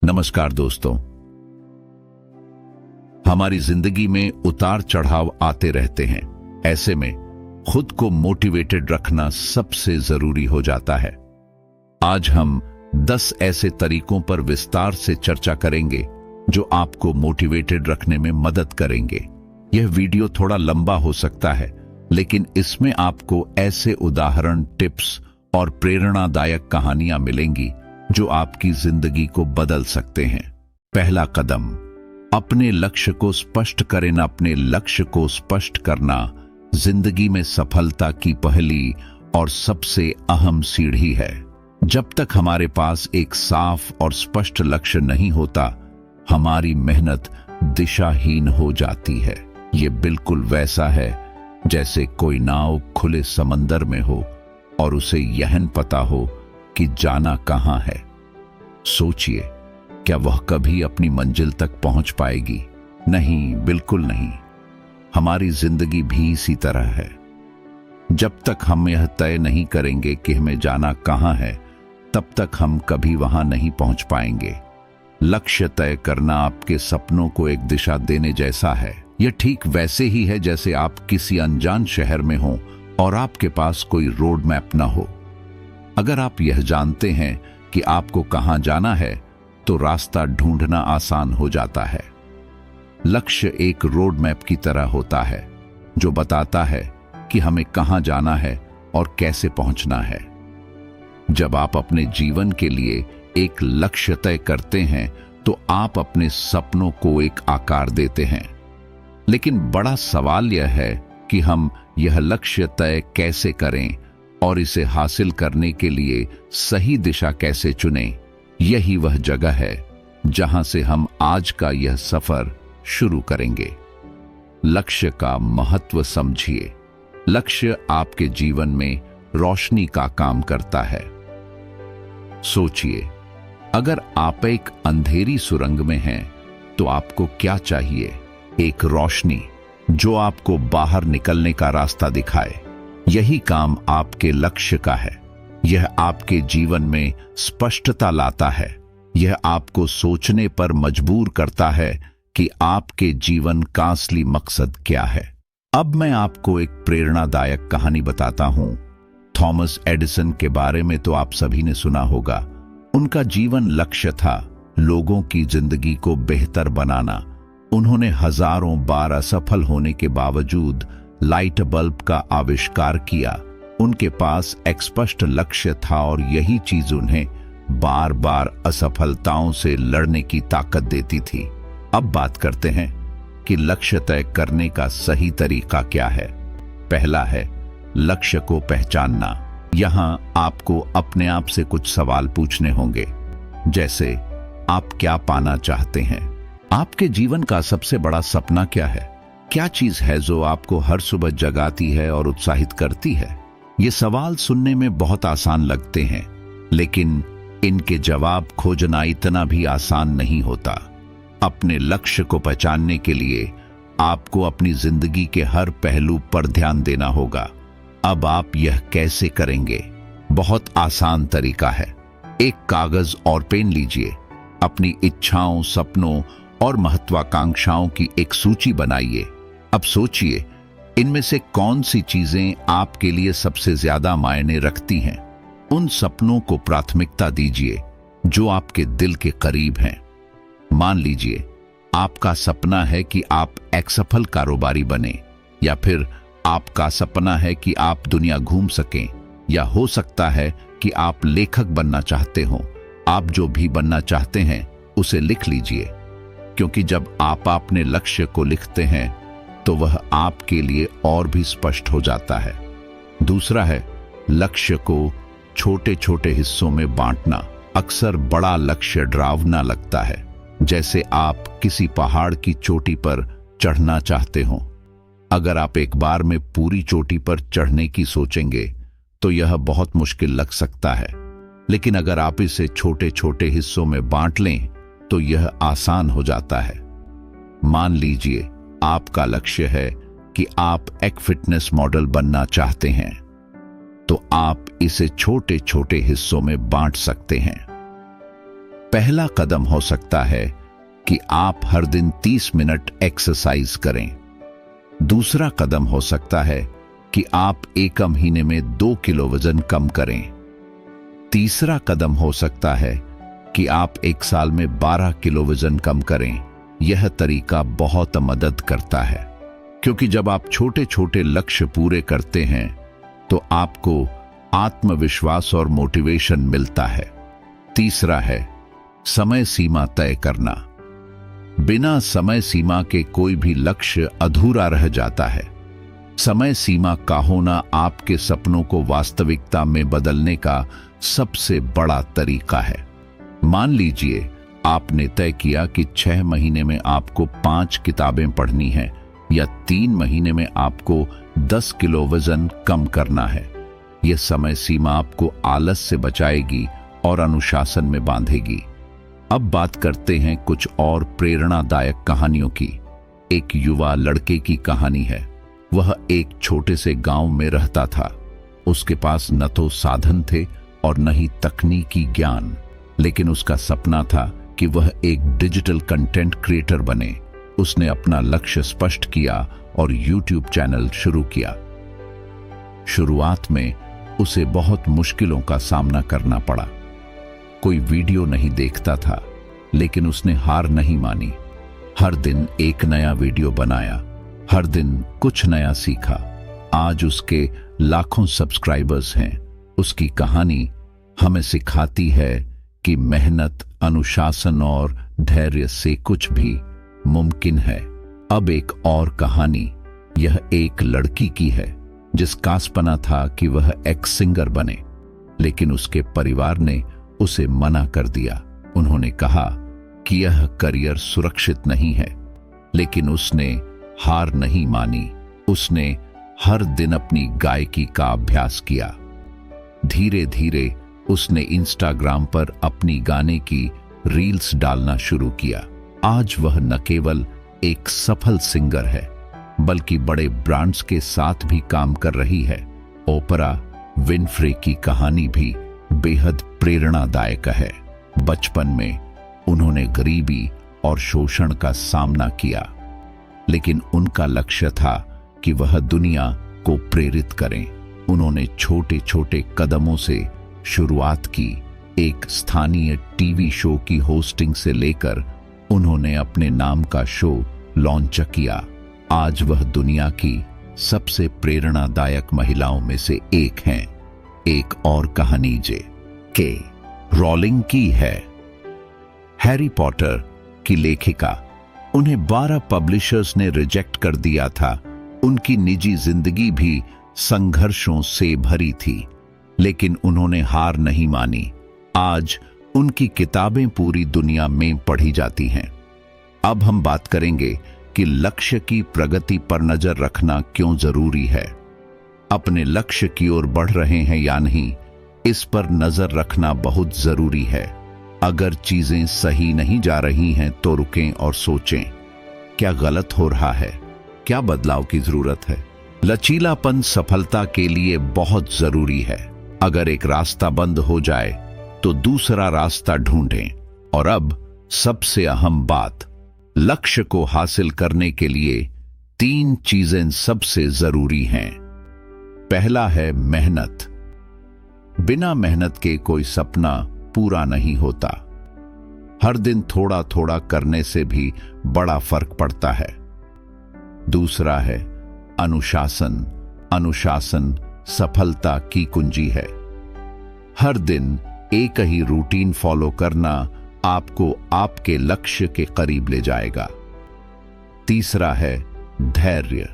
नमस्कार दोस्तों। हमारी जिंदगी में उतार चढ़ाव आते रहते हैं। ऐसे में खुद को मोटिवेटेड रखना सबसे जरूरी हो जाता है। आज हम 10 ऐसे तरीकों पर विस्तार से चर्चा करेंगे जो आपको मोटिवेटेड रखने में मदद करेंगे। यह वीडियो थोड़ा लंबा हो सकता है, लेकिन इसमें आपको ऐसे उदाहरण, टिप्स और प्रेरणादायक कहानियां मिलेंगी जो आपकी जिंदगी को बदल सकते हैं। पहला कदम, अपने लक्ष्य को स्पष्ट करें। अपने लक्ष्य को स्पष्ट करना जिंदगी में सफलता की पहली और सबसे अहम सीढ़ी है। जब तक हमारे पास एक साफ और स्पष्ट लक्ष्य नहीं होता, हमारी मेहनत दिशाहीन हो जाती है। ये बिल्कुल वैसा है जैसे कोई नाव खुले समंदर में हो और उसे यह न पता हो कि जाना कहां है। सोचिए, क्या वह कभी अपनी मंजिल तक पहुंच पाएगी? नहीं, बिल्कुल नहीं। हमारी जिंदगी भी इसी तरह है। जब तक हम यह तय नहीं करेंगे कि हमें जाना कहां है, तब तक हम कभी वहां नहीं पहुंच पाएंगे। लक्ष्य तय करना आपके सपनों को एक दिशा देने जैसा है। यह ठीक वैसे ही है जैसे आप किसी अनजान शहर में हों और आपके पास कोई रोड मैप न हो। अगर आप यह जानते हैं कि आपको कहां जाना है, तो रास्ता ढूंढना आसान हो जाता है। लक्ष्य एक रोड मैप की तरह होता है जो बताता है कि हमें कहां जाना है और कैसे पहुंचना है। जब आप अपने जीवन के लिए एक लक्ष्य तय करते हैं, तो आप अपने सपनों को एक आकार देते हैं। लेकिन बड़ा सवाल यह है कि हम यह लक्ष्य तय कैसे करें और इसे हासिल करने के लिए सही दिशा कैसे चुनें। यही वह जगह है जहां से हम आज का यह सफर शुरू करेंगे। लक्ष्य का महत्व समझिए। लक्ष्य आपके जीवन में रोशनी का काम करता है। सोचिए, अगर आप एक अंधेरी सुरंग में हैं, तो आपको क्या चाहिए? एक रोशनी जो आपको बाहर निकलने का रास्ता दिखाए। यही काम आपके लक्ष्य का है। यह आपके जीवन में स्पष्टता लाता है। यह आपको सोचने पर मजबूर करता है कि आपके जीवन का असली मकसद क्या है। अब मैं आपको एक प्रेरणादायक कहानी बताता हूं। थॉमस एडिसन के बारे में तो आप सभी ने सुना होगा। उनका जीवन लक्ष्य था लोगों की जिंदगी को बेहतर बनाना। उन्होंने हजारों बार असफल होने के बावजूद लाइट बल्ब का आविष्कार किया। उनके पास एक स्पष्ट लक्ष्य था और यही चीज उन्हें बार बार असफलताओं से लड़ने की ताकत देती थी। अब बात करते हैं कि लक्ष्य तय करने का सही तरीका क्या है। पहला है लक्ष्य को पहचानना। यहां आपको अपने आप से कुछ सवाल पूछने होंगे, जैसे आप क्या पाना चाहते हैं? आपके जीवन का सबसे बड़ा सपना क्या है? क्या चीज है जो आपको हर सुबह जगाती है और उत्साहित करती है? ये सवाल सुनने में बहुत आसान लगते हैं, लेकिन इनके जवाब खोजना इतना भी आसान नहीं होता। अपने लक्ष्य को पहचानने के लिए आपको अपनी जिंदगी के हर पहलू पर ध्यान देना होगा। अब आप यह कैसे करेंगे? बहुत आसान तरीका है। एक कागज और पेन लीजिए। अपनी इच्छाओं, सपनों और महत्वाकांक्षाओं की एक सूची बनाइए। अब सोचिए, इनमें से कौन सी चीजें आपके लिए सबसे ज्यादा मायने रखती हैं। उन सपनों को प्राथमिकता दीजिए जो आपके दिल के करीब हैं। मान लीजिए आपका सपना है कि आप एक सफल कारोबारी बने, या फिर आपका सपना है कि आप दुनिया घूम सकें, या हो सकता है कि आप लेखक बनना चाहते हो। आप जो भी बनना चाहते हैं उसे लिख लीजिए, क्योंकि जब आप अपने लक्ष्य को लिखते हैं तो वह आपके लिए और भी स्पष्ट हो जाता है। दूसरा है लक्ष्य को छोटे छोटे हिस्सों में बांटना। अक्सर बड़ा लक्ष्य डरावना लगता है, जैसे आप किसी पहाड़ की चोटी पर चढ़ना चाहते हो। अगर आप एक बार में पूरी चोटी पर चढ़ने की सोचेंगे तो यह बहुत मुश्किल लग सकता है, लेकिन अगर आप इसे छोटे छोटे हिस्सों में बांट लें तो यह आसान हो जाता है। मान लीजिए आपका लक्ष्य है कि आप एक फिटनेस मॉडल बनना चाहते हैं, तो आप इसे छोटे छोटे हिस्सों में बांट सकते हैं। पहला कदम हो सकता है कि आप हर दिन 30 मिनट एक्सरसाइज करें। दूसरा कदम हो सकता है कि आप एक महीने में 2 किलो वजन कम करें। तीसरा कदम हो सकता है कि आप एक साल में 12 किलो वजन कम करें। यह तरीका बहुत मदद करता है, क्योंकि जब आप छोटे छोटे लक्ष्य पूरे करते हैं तो आपको आत्मविश्वास और मोटिवेशन मिलता है। तीसरा है समय सीमा तय करना। बिना समय सीमा के कोई भी लक्ष्य अधूरा रह जाता है। समय सीमा का होना आपके सपनों को वास्तविकता में बदलने का सबसे बड़ा तरीका है। मान लीजिए आपने तय किया कि 6 महीने में आपको 5 किताबें पढ़नी हैं या 3 महीने में आपको 10 किलो वजन कम करना है। यह समय सीमा आपको आलस से बचाएगी और अनुशासन में बांधेगी। अब बात करते हैं कुछ और प्रेरणादायक कहानियों की। एक युवा लड़के की कहानी है। वह एक छोटे से गांव में रहता था। उसके पास न तो साधन थे और न ही तकनीकी ज्ञान, लेकिन उसका सपना था कि वह एक डिजिटल कंटेंट क्रिएटर बने। उसने अपना लक्ष्य स्पष्ट किया और YouTube चैनल शुरू किया। शुरुआत में उसे बहुत मुश्किलों का सामना करना पड़ा। कोई वीडियो नहीं देखता था, लेकिन उसने हार नहीं मानी। हर दिन एक नया वीडियो बनाया, हर दिन कुछ नया सीखा। आज उसके लाखों सब्सक्राइबर्स हैं। उसकी कहानी हमें सिखाती है कि मेहनत, अनुशासन और धैर्य से कुछ भी मुमकिन है। अब एक और कहानी। यह एक लड़की की है जिसका सपना था कि वह एक सिंगर बने, लेकिन उसके परिवार ने उसे मना कर दिया। उन्होंने कहा कि यह करियर सुरक्षित नहीं है, लेकिन उसने हार नहीं मानी। उसने हर दिन अपनी गायकी का अभ्यास किया। धीरे धीरे उसने इंस्टाग्राम पर अपनी गाने की रील्स डालना शुरू किया। आज वह न केवल एक सफल सिंगर है, बल्कि बड़े ब्रांड्स के साथ भी काम कर रही है। ओपरा विनफ्रे की कहानी भी बेहद प्रेरणादायक है। बचपन में उन्होंने गरीबी और शोषण का सामना किया, लेकिन उनका लक्ष्य था कि वह दुनिया को प्रेरित करें। उन्होंने छोटे छोटे कदमों से शुरुआत की। एक स्थानीय टीवी शो की होस्टिंग से लेकर उन्होंने अपने नाम का शो लॉन्च किया। आज वह दुनिया की सबसे प्रेरणादायक महिलाओं में से एक हैं। एक और कहानी J.K. रॉलिंग की है। हैरी पॉटर की लेखिका। उन्हें 12 पब्लिशर्स ने रिजेक्ट कर दिया था। उनकी निजी जिंदगी भी संघर्षों से भरी थी, लेकिन उन्होंने हार नहीं मानी। आज उनकी किताबें पूरी दुनिया में पढ़ी जाती हैं। अब हम बात करेंगे कि लक्ष्य की प्रगति पर नजर रखना क्यों जरूरी है। अपने लक्ष्य की ओर बढ़ रहे हैं या नहीं, इस पर नजर रखना बहुत जरूरी है। अगर चीजें सही नहीं जा रही हैं तो रुकें और सोचें, क्या गलत हो रहा है, क्या बदलाव की जरूरत है। लचीलापन सफलता के लिए बहुत जरूरी है। अगर एक रास्ता बंद हो जाए तो दूसरा रास्ता ढूंढें। और अब सबसे अहम बात, लक्ष्य को हासिल करने के लिए 3 चीजें सबसे जरूरी हैं। पहला है मेहनत। बिना मेहनत के कोई सपना पूरा नहीं होता। हर दिन थोड़ा थोड़ा करने से भी बड़ा फर्क पड़ता है। दूसरा है अनुशासन। अनुशासन सफलता की कुंजी है। हर दिन एक ही रूटीन फॉलो करना आपको आपके लक्ष्य के करीब ले जाएगा। तीसरा है धैर्य।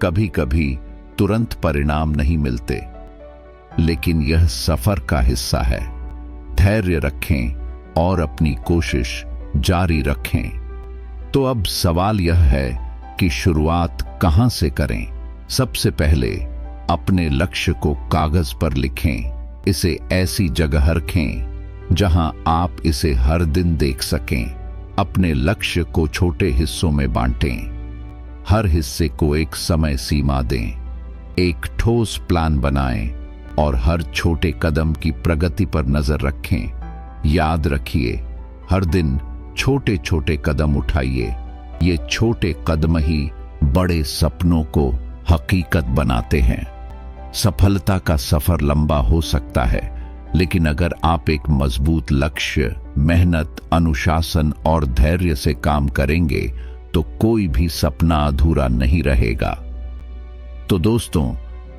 कभी कभी तुरंत परिणाम नहीं मिलते, लेकिन यह सफर का हिस्सा है। धैर्य रखें और अपनी कोशिश जारी रखें। तो अब सवाल यह है कि शुरुआत कहां से करें। सबसे पहले अपने लक्ष्य को कागज पर लिखें। इसे ऐसी जगह रखें जहां आप इसे हर दिन देख सकें। अपने लक्ष्य को छोटे हिस्सों में बांटें। हर हिस्से को एक समय सीमा दें। एक ठोस प्लान बनाएं और हर छोटे कदम की प्रगति पर नजर रखें। याद रखिए, हर दिन छोटे छोटे कदम उठाइए। ये छोटे कदम ही बड़े सपनों को हकीकत बनाते हैं। सफलता का सफर लंबा हो सकता है, लेकिन अगर आप एक मजबूत लक्ष्य, मेहनत, अनुशासन और धैर्य से काम करेंगे तो कोई भी सपना अधूरा नहीं रहेगा। तो दोस्तों,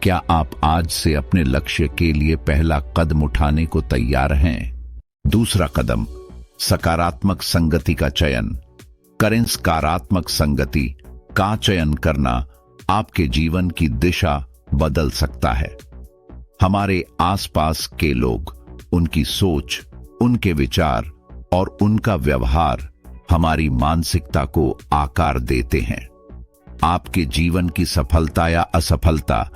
क्या आप आज से अपने लक्ष्य के लिए पहला कदम उठाने को तैयार हैं? दूसरा कदम, सकारात्मक संगति का चयन करें। सकारात्मक संगति का चयन करना आपके जीवन की दिशा बदल सकता है। हमारे आसपास के लोग, उनकी सोच, उनके विचार और उनका व्यवहार हमारी मानसिकता को आकार देते हैं। आपके जीवन की सफलता या असफलता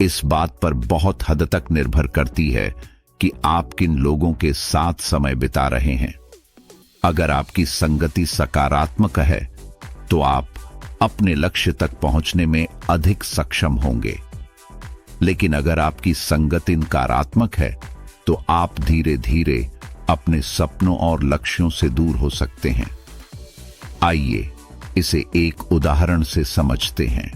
इस बात पर बहुत हद तक निर्भर करती है कि आप किन लोगों के साथ समय बिता रहे हैं। अगर आपकी संगति सकारात्मक है तो आप अपने लक्ष्य तक पहुंचने में अधिक सक्षम होंगे, लेकिन अगर आपकी संगति नकारात्मक है तो आप धीरे धीरे अपने सपनों और लक्ष्यों से दूर हो सकते हैं। आइए इसे एक उदाहरण से समझते हैं।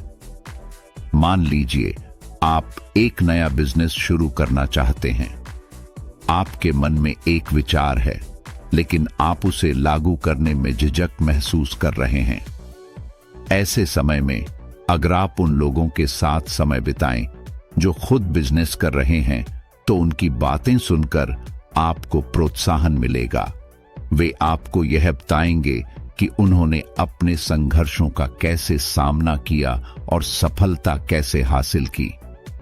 मान लीजिए आप एक नया बिजनेस शुरू करना चाहते हैं। आपके मन में एक विचार है, लेकिन आप उसे लागू करने में झिझक महसूस कर रहे हैं। ऐसे समय में अगर आप उन लोगों के साथ समय बिताएं जो खुद बिजनेस कर रहे हैं, तो उनकी बातें सुनकर आपको प्रोत्साहन मिलेगा। वे आपको यह बताएंगे कि उन्होंने अपने संघर्षों का कैसे सामना किया और सफलता कैसे हासिल की।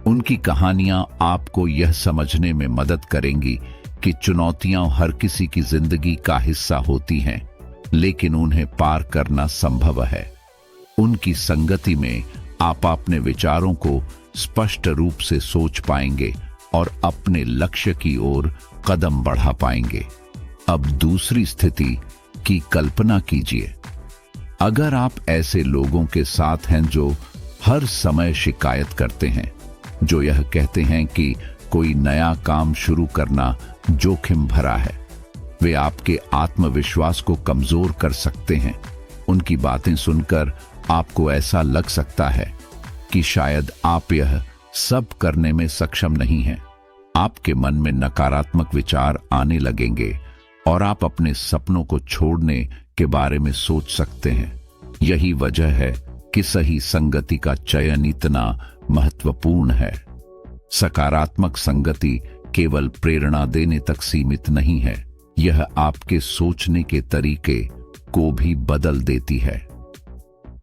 उनकी कहानियां आपको यह समझने में मदद करेंगी कि चुनौतियां हर किसी की जिंदगी का हिस्सा होती हैं, लेकिन उन्हें पार करना संभव है। उनकी संगति में आप अपने विचारों को स्पष्ट रूप से सोच पाएंगे और अपने लक्ष्य की ओर कदम बढ़ा पाएंगे। अब दूसरी स्थिति की कल्पना कीजिए। अगर आप ऐसे लोगों के साथ हैं जो हर समय शिकायत करते हैं, जो यह कहते हैं कि कोई नया काम शुरू करना जोखिम भरा है, वे आपके आत्मविश्वास को कमजोर कर सकते हैं। उनकी बातें सुनकर आपको ऐसा लग सकता है कि शायद आप यह सब करने में सक्षम नहीं हैं। आपके मन में नकारात्मक विचार आने लगेंगे और आप अपने सपनों को छोड़ने के बारे में सोच सकते हैं। यही वजह है कि सही संगति का चयन इतना महत्वपूर्ण है। सकारात्मक संगति केवल प्रेरणा देने तक सीमित नहीं है, यह आपके सोचने के तरीके को भी बदल देती है।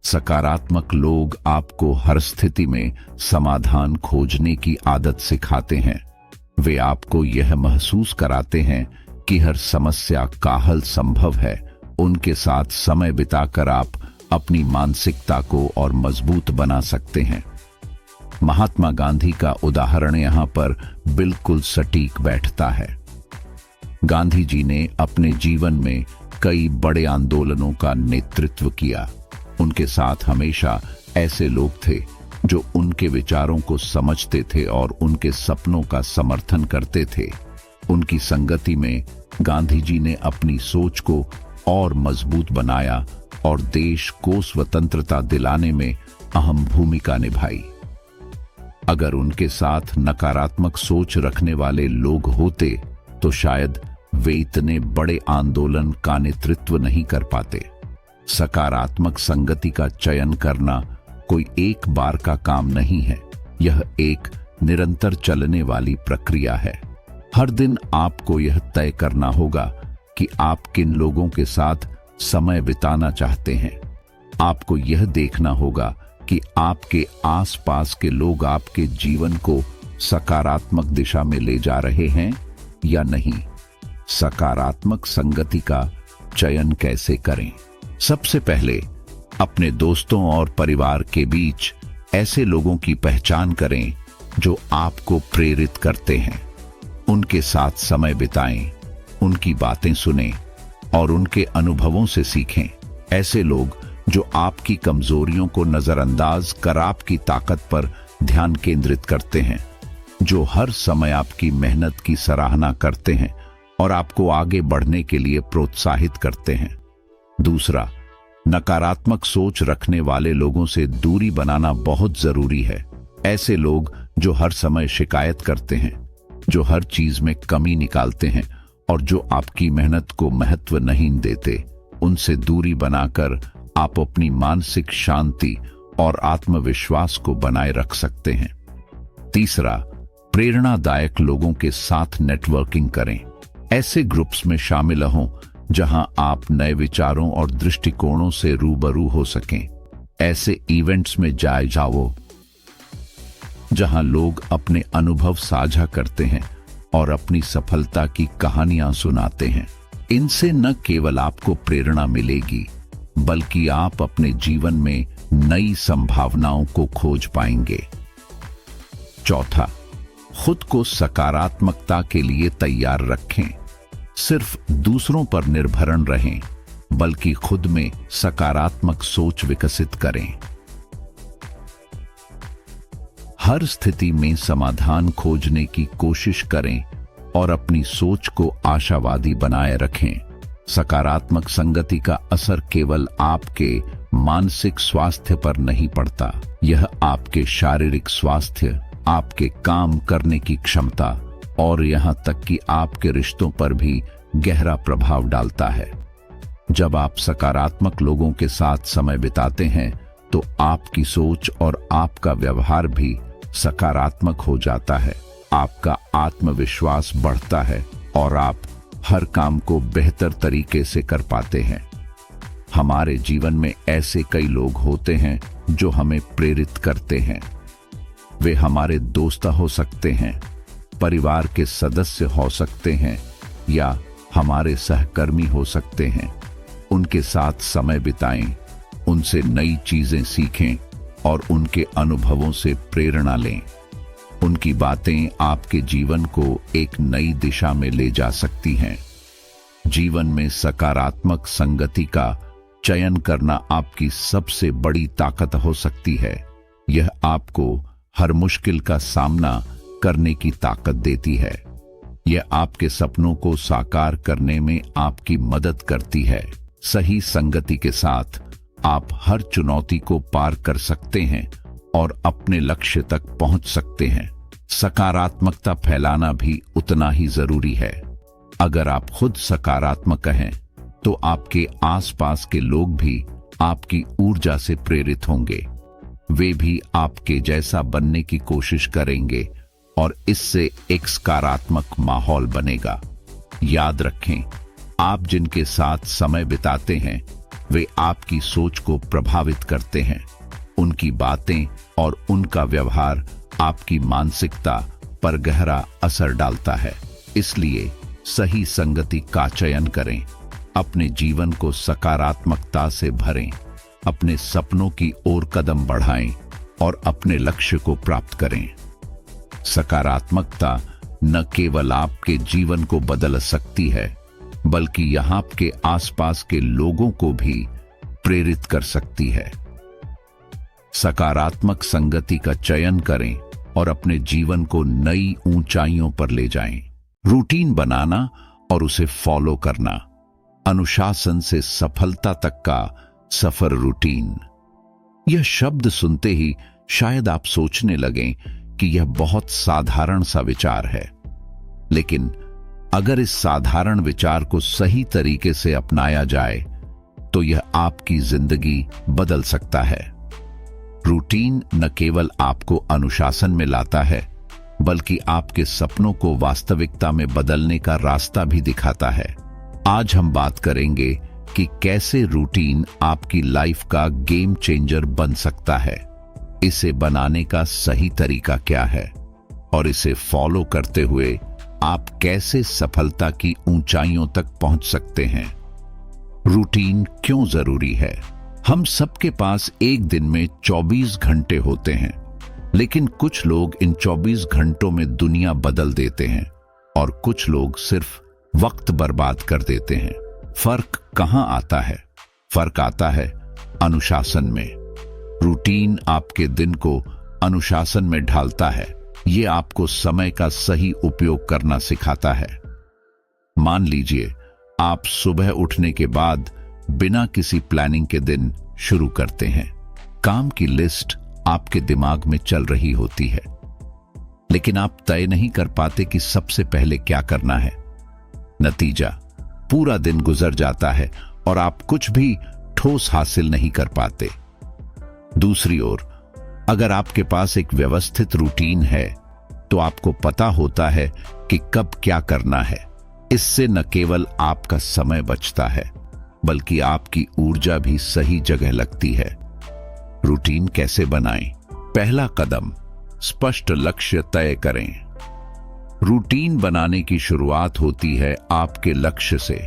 सकारात्मक लोग आपको हर स्थिति में समाधान खोजने की आदत सिखाते हैं। वे आपको यह महसूस कराते हैं कि हर समस्या का हल संभव है। उनके साथ समय बिताकर आप अपनी मानसिकता को और मजबूत बना सकते हैं। महात्मा गांधी का उदाहरण यहां पर बिल्कुल सटीक बैठता है। गांधी जी ने अपने जीवन में कई बड़े आंदोलनों का नेतृत्व किया। उनके साथ हमेशा ऐसे लोग थे जो उनके विचारों को समझते थे और उनके सपनों का समर्थन करते थे। उनकी संगति में गांधी जी ने अपनी सोच को और मजबूत बनाया और देश को स्वतंत्रता दिलाने में अहम भूमिका निभाई। अगर उनके साथ नकारात्मक सोच रखने वाले लोग होते तो शायद वे इतने बड़े आंदोलन का नेतृत्व नहीं कर पाते। सकारात्मक संगति का चयन करना कोई एक बार का काम नहीं है, यह एक निरंतर चलने वाली प्रक्रिया है। हर दिन आपको यह तय करना होगा कि आप किन लोगों के साथ समय बिताना चाहते हैं। आपको यह देखना होगा कि आपके आसपास के लोग आपके जीवन को सकारात्मक दिशा में ले जा रहे हैं या नहीं। सकारात्मक संगति का चयन कैसे करें? सबसे पहले अपने दोस्तों और परिवार के बीच ऐसे लोगों की पहचान करें जो आपको प्रेरित करते हैं। उनके साथ समय बिताएं, उनकी बातें सुनें और उनके अनुभवों से सीखें। ऐसे लोग जो आपकी कमजोरियों को नजरअंदाज कर आपकी ताकत पर ध्यान केंद्रित करते हैं, जो हर समय आपकी मेहनत की सराहना करते हैं और आपको आगे बढ़ने के लिए प्रोत्साहित करते हैं। दूसरा, नकारात्मक सोच रखने वाले लोगों से दूरी बनाना बहुत जरूरी है। ऐसे लोग जो हर समय शिकायत करते हैं, जो हर चीज में कमी निकालते हैं और जो आपकी मेहनत को महत्व नहीं देते, उनसे दूरी बनाकर आप अपनी मानसिक शांति और आत्मविश्वास को बनाए रख सकते हैं। तीसरा, प्रेरणादायक लोगों के साथ नेटवर्किंग करें। ऐसे ग्रुप्स में शामिल हों जहां आप नए विचारों और दृष्टिकोणों से रूबरू हो सकें। ऐसे इवेंट्स में जाओ जहां लोग अपने अनुभव साझा करते हैं और अपनी सफलता की कहानियां सुनाते हैं। इनसे न केवल आपको प्रेरणा मिलेगी, बल्कि आप अपने जीवन में नई संभावनाओं को खोज पाएंगे। चौथा, खुद को सकारात्मकता के लिए तैयार रखें। सिर्फ दूसरों पर निर्भर न रहें, बल्कि खुद में सकारात्मक सोच विकसित करें। हर स्थिति में समाधान खोजने की कोशिश करें और अपनी सोच को आशावादी बनाए रखें। सकारात्मक संगति का असर केवल आपके मानसिक स्वास्थ्य पर नहीं पड़ता, यह आपके शारीरिक स्वास्थ्य, आपके काम करने की क्षमता और यहां तक कि आपके रिश्तों पर भी गहरा प्रभाव डालता है। जब आप सकारात्मक लोगों के साथ समय बिताते हैं तो आपकी सोच और आपका व्यवहार भी सकारात्मक हो जाता है। आपका आत्मविश्वास बढ़ता है और आप हर काम को बेहतर तरीके से कर पाते हैं। हमारे जीवन में ऐसे कई लोग होते हैं जो हमें प्रेरित करते हैं। वे हमारे दोस्त हो सकते हैं, परिवार के सदस्य हो सकते हैं या हमारे सहकर्मी हो सकते हैं। उनके साथ समय बिताएं, उनसे नई चीजें सीखें और उनके अनुभवों से प्रेरणा लें। उनकी बातें आपके जीवन को एक नई दिशा में ले जा सकती हैं। जीवन में सकारात्मक संगति का चयन करना आपकी सबसे बड़ी ताकत हो सकती है। यह आपको हर मुश्किल का सामना करने की ताकत देती है। यह आपके सपनों को साकार करने में आपकी मदद करती है। सही संगति के साथ आप हर चुनौती को पार कर सकते हैं और अपने लक्ष्य तक पहुंच सकते हैं। सकारात्मकता फैलाना भी उतना ही जरूरी है। अगर आप खुद सकारात्मक हैं तो आपके आसपास के लोग भी आपकी ऊर्जा से प्रेरित होंगे। वे भी आपके जैसा बनने की कोशिश करेंगे और इससे एक सकारात्मक माहौल बनेगा। याद रखें, आप जिनके साथ समय बिताते हैं वे आपकी सोच को प्रभावित करते हैं। उनकी बातें और उनका व्यवहार आपकी मानसिकता पर गहरा असर डालता है। इसलिए सही संगति का चयन करें, अपने जीवन को सकारात्मकता से भरें, अपने सपनों की ओर कदम बढ़ाएं और अपने लक्ष्य को प्राप्त करें। सकारात्मकता न केवल आपके जीवन को बदल सकती है, बल्कि यहाँ आपके आसपास के लोगों को भी प्रेरित कर सकती है। सकारात्मक संगति का चयन करें और अपने जीवन को नई ऊंचाइयों पर ले जाएं। रूटीन बनाना और उसे फॉलो करना, अनुशासन से सफलता तक का सफर। रूटीन, यह शब्द सुनते ही शायद आप सोचने लगें कि यह बहुत साधारण सा विचार है, लेकिन अगर इस साधारण विचार को सही तरीके से अपनाया जाए तो यह आपकी जिंदगी बदल सकता है। रूटीन न केवल आपको अनुशासन में लाता है, बल्कि आपके सपनों को वास्तविकता में बदलने का रास्ता भी दिखाता है। आज हम बात करेंगे कि कैसे रूटीन आपकी लाइफ का गेम चेंजर बन सकता है, इसे बनाने का सही तरीका क्या है और इसे फॉलो करते हुए आप कैसे सफलता की ऊंचाइयों तक पहुंच सकते हैं। रूटीन क्यों जरूरी है? हम सबके पास एक दिन में 24 घंटे होते हैं, लेकिन कुछ लोग इन 24 घंटों में दुनिया बदल देते हैं और कुछ लोग सिर्फ वक्त बर्बाद कर देते हैं। फर्क कहां आता है? फर्क आता है अनुशासन में। रूटीन आपके दिन को अनुशासन में ढालता है। ये आपको समय का सही उपयोग करना सिखाता है। मान लीजिए आप सुबह उठने के बाद बिना किसी प्लानिंग के दिन शुरू करते हैं। काम की लिस्ट आपके दिमाग में चल रही होती है, लेकिन आप तय नहीं कर पाते कि सबसे पहले क्या करना है। नतीजा, पूरा दिन गुजर जाता है और आप कुछ भी ठोस हासिल नहीं कर पाते। दूसरी ओर, अगर आपके पास एक व्यवस्थित रूटीन है तो आपको पता होता है कि कब क्या करना है। इससे न केवल आपका समय बचता है, बल्कि आपकी ऊर्जा भी सही जगह लगती है। रूटीन कैसे बनाएं? पहला कदम, स्पष्ट लक्ष्य तय करें। रूटीन बनाने की शुरुआत होती है आपके लक्ष्य से।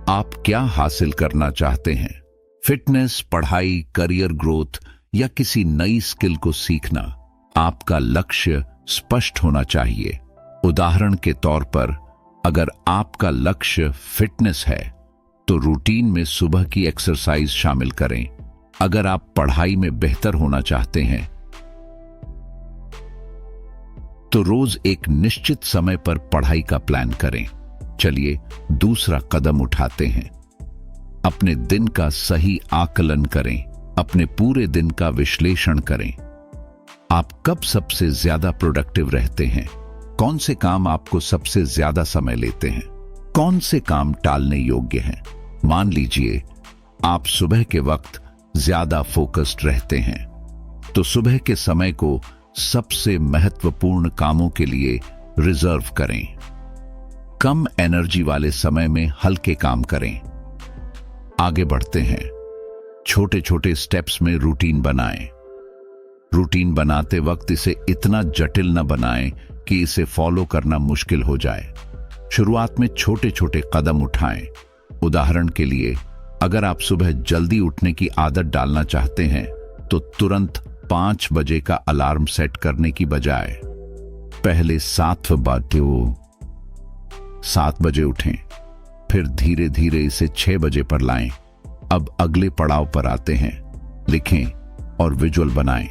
आप क्या हासिल करना चाहते हैं? फिटनेस, पढ़ाई, करियर ग्रोथ या किसी नई स्किल को सीखना? आपका लक्ष्य स्पष्ट होना चाहिए। उदाहरण के तौर पर, अगर आपका लक्ष्य फिटनेस है तो रूटीन में सुबह की एक्सरसाइज शामिल करें। अगर आप पढ़ाई में बेहतर होना चाहते हैं तो रोज एक निश्चित समय पर पढ़ाई का प्लान करें। चलिए दूसरा कदम उठाते हैं। अपने दिन का सही आकलन करें। अपने पूरे दिन का विश्लेषण करें। आप कब सबसे ज्यादा प्रोडक्टिव रहते हैं? कौन से काम आपको सबसे ज्यादा समय लेते हैं? कौन से काम टालने योग्य हैं? मान लीजिए आप सुबह के वक्त ज्यादा फोकस्ड रहते हैं, तो सुबह के समय को सबसे महत्वपूर्ण कामों के लिए रिजर्व करें। कम एनर्जी वाले समय में हल्के काम करें। आगे बढ़ते हैं। छोटे छोटे स्टेप्स में रूटीन बनाएं। रूटीन बनाते वक्त इसे इतना जटिल न बनाएं कि इसे फॉलो करना मुश्किल हो जाए। शुरुआत में छोटे छोटे कदम उठाएं। उदाहरण के लिए, अगर आप सुबह जल्दी उठने की आदत डालना चाहते हैं तो तुरंत 5 बजे का अलार्म सेट करने की बजाय पहले 7 बजे उठें, फिर धीरे धीरे इसे 6 बजे पर लाएं। अब अगले पड़ाव पर आते हैं। लिखें और विजुअल बनाएं।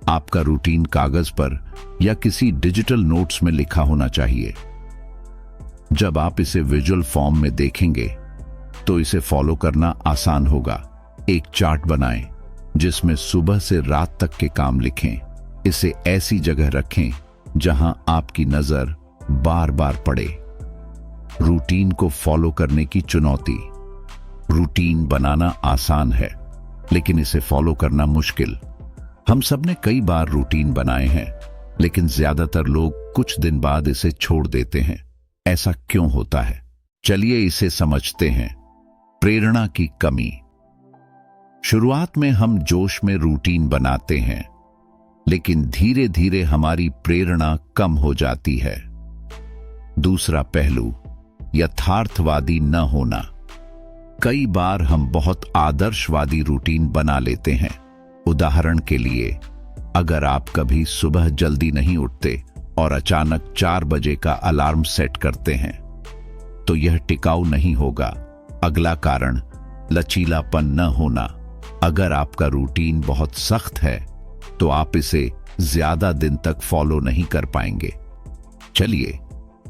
आपका रूटीन कागज पर या किसी डिजिटल नोट्स में लिखा होना चाहिए। जब आप इसे विजुअल फॉर्म में देखेंगे तो इसे फॉलो करना आसान होगा। एक चार्ट बनाएं जिसमें सुबह से रात तक के काम लिखें। इसे ऐसी जगह रखें जहां आपकी नजर बार बार पड़े। रूटीन को फॉलो करने की चुनौती। रूटीन बनाना आसान है, लेकिन इसे फॉलो करना मुश्किल। हम सबने कई बार रूटीन बनाए हैं, लेकिन ज्यादातर लोग कुछ दिन बाद इसे छोड़ देते हैं। ऐसा क्यों होता है? चलिए इसे समझते हैं। प्रेरणा की कमी। शुरुआत में हम जोश में रूटीन बनाते हैं, लेकिन धीरे धीरे हमारी प्रेरणा कम हो जाती है। दूसरा पहलू, यथार्थवादी न होना। कई बार हम बहुत आदर्शवादी रूटीन बना लेते हैं। उदाहरण के लिए, अगर आप कभी सुबह जल्दी नहीं उठते और अचानक 4 बजे का अलार्म सेट करते हैं, तो यह टिकाऊ नहीं होगा। अगला कारण, लचीलापन न होना। अगर आपका रूटीन बहुत सख्त है तो आप इसे ज्यादा दिन तक फॉलो नहीं कर पाएंगे। चलिए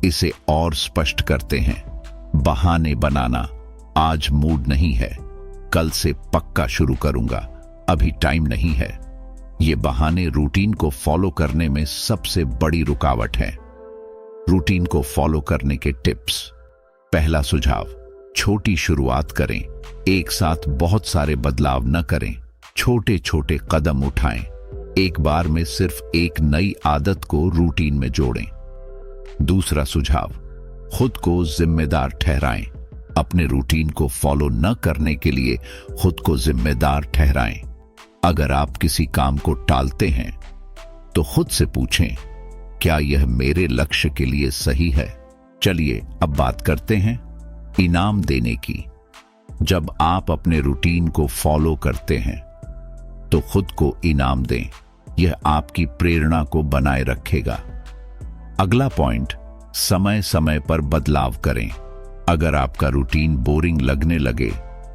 इसे और स्पष्ट करते हैं। बहाने बनाना। आज मूड नहीं है, कल से पक्का शुरू करूंगा, अभी टाइम नहीं है। ये बहाने रूटीन को फॉलो करने में सबसे बड़ी रुकावट है। रूटीन को फॉलो करने के टिप्स। पहला सुझाव, छोटी शुरुआत करें। एक साथ बहुत सारे बदलाव न करें, छोटे छोटे कदम उठाएं। एक बार में सिर्फ एक नई आदत को रूटीन में जोड़ें। दूसरा सुझाव, खुद को जिम्मेदार ठहराएं। अपने रूटीन को फॉलो न करने के लिए खुद को जिम्मेदार ठहराएं। अगर आप किसी काम को टालते हैं तो खुद से पूछें, क्या यह मेरे लक्ष्य के लिए सही है? चलिए अब बात करते हैं इनाम देने की। जब आप अपने रूटीन को फॉलो करते हैं तो खुद को इनाम दें। यह आपकी प्रेरणा को बनाए रखेगा। अगला पॉइंट, समय समय पर बदलाव करें। अगर आपका रूटीन बोरिंग लगने लगे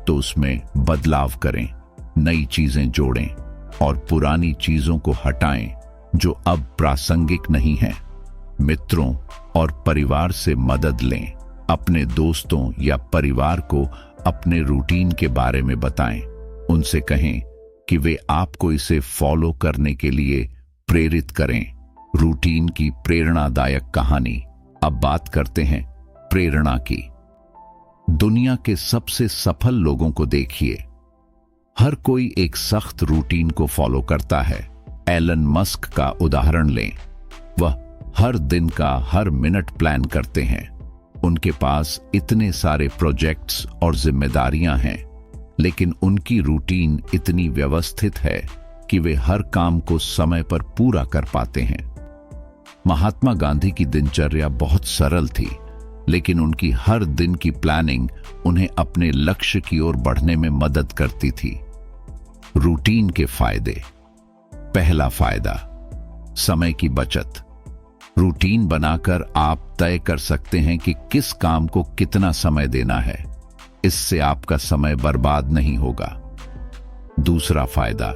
तो उसमें बदलाव करें, नई चीजें जोड़ें और पुरानी चीजों को हटाएं जो अब प्रासंगिक नहीं हैं। मित्रों और परिवार से मदद लें। अपने दोस्तों या परिवार को अपने रूटीन के बारे में बताएं। उनसे कहें कि वे आपको इसे फॉलो करने के लिए प्रेरित करें। रूटीन की प्रेरणादायक कहानी। अब बात करते हैं प्रेरणा की। दुनिया के सबसे सफल लोगों को देखिए, हर कोई एक सख्त रूटीन को फॉलो करता है। एलन मस्क का उदाहरण लें, वह हर दिन का हर मिनट प्लान करते हैं। उनके पास इतने सारे प्रोजेक्ट्स और जिम्मेदारियां हैं, लेकिन उनकी रूटीन इतनी व्यवस्थित है कि वे हर काम को समय पर पूरा कर पाते हैं। महात्मा गांधी की दिनचर्या बहुत सरल थी, लेकिन उनकी हर दिन की प्लानिंग उन्हें अपने लक्ष्य की ओर बढ़ने में मदद करती थी। रूटीन के फायदे। पहला फायदा, समय की बचत। रूटीन बनाकर आप तय कर सकते हैं कि किस काम को कितना समय देना है। इससे आपका समय बर्बाद नहीं होगा। दूसरा फायदा,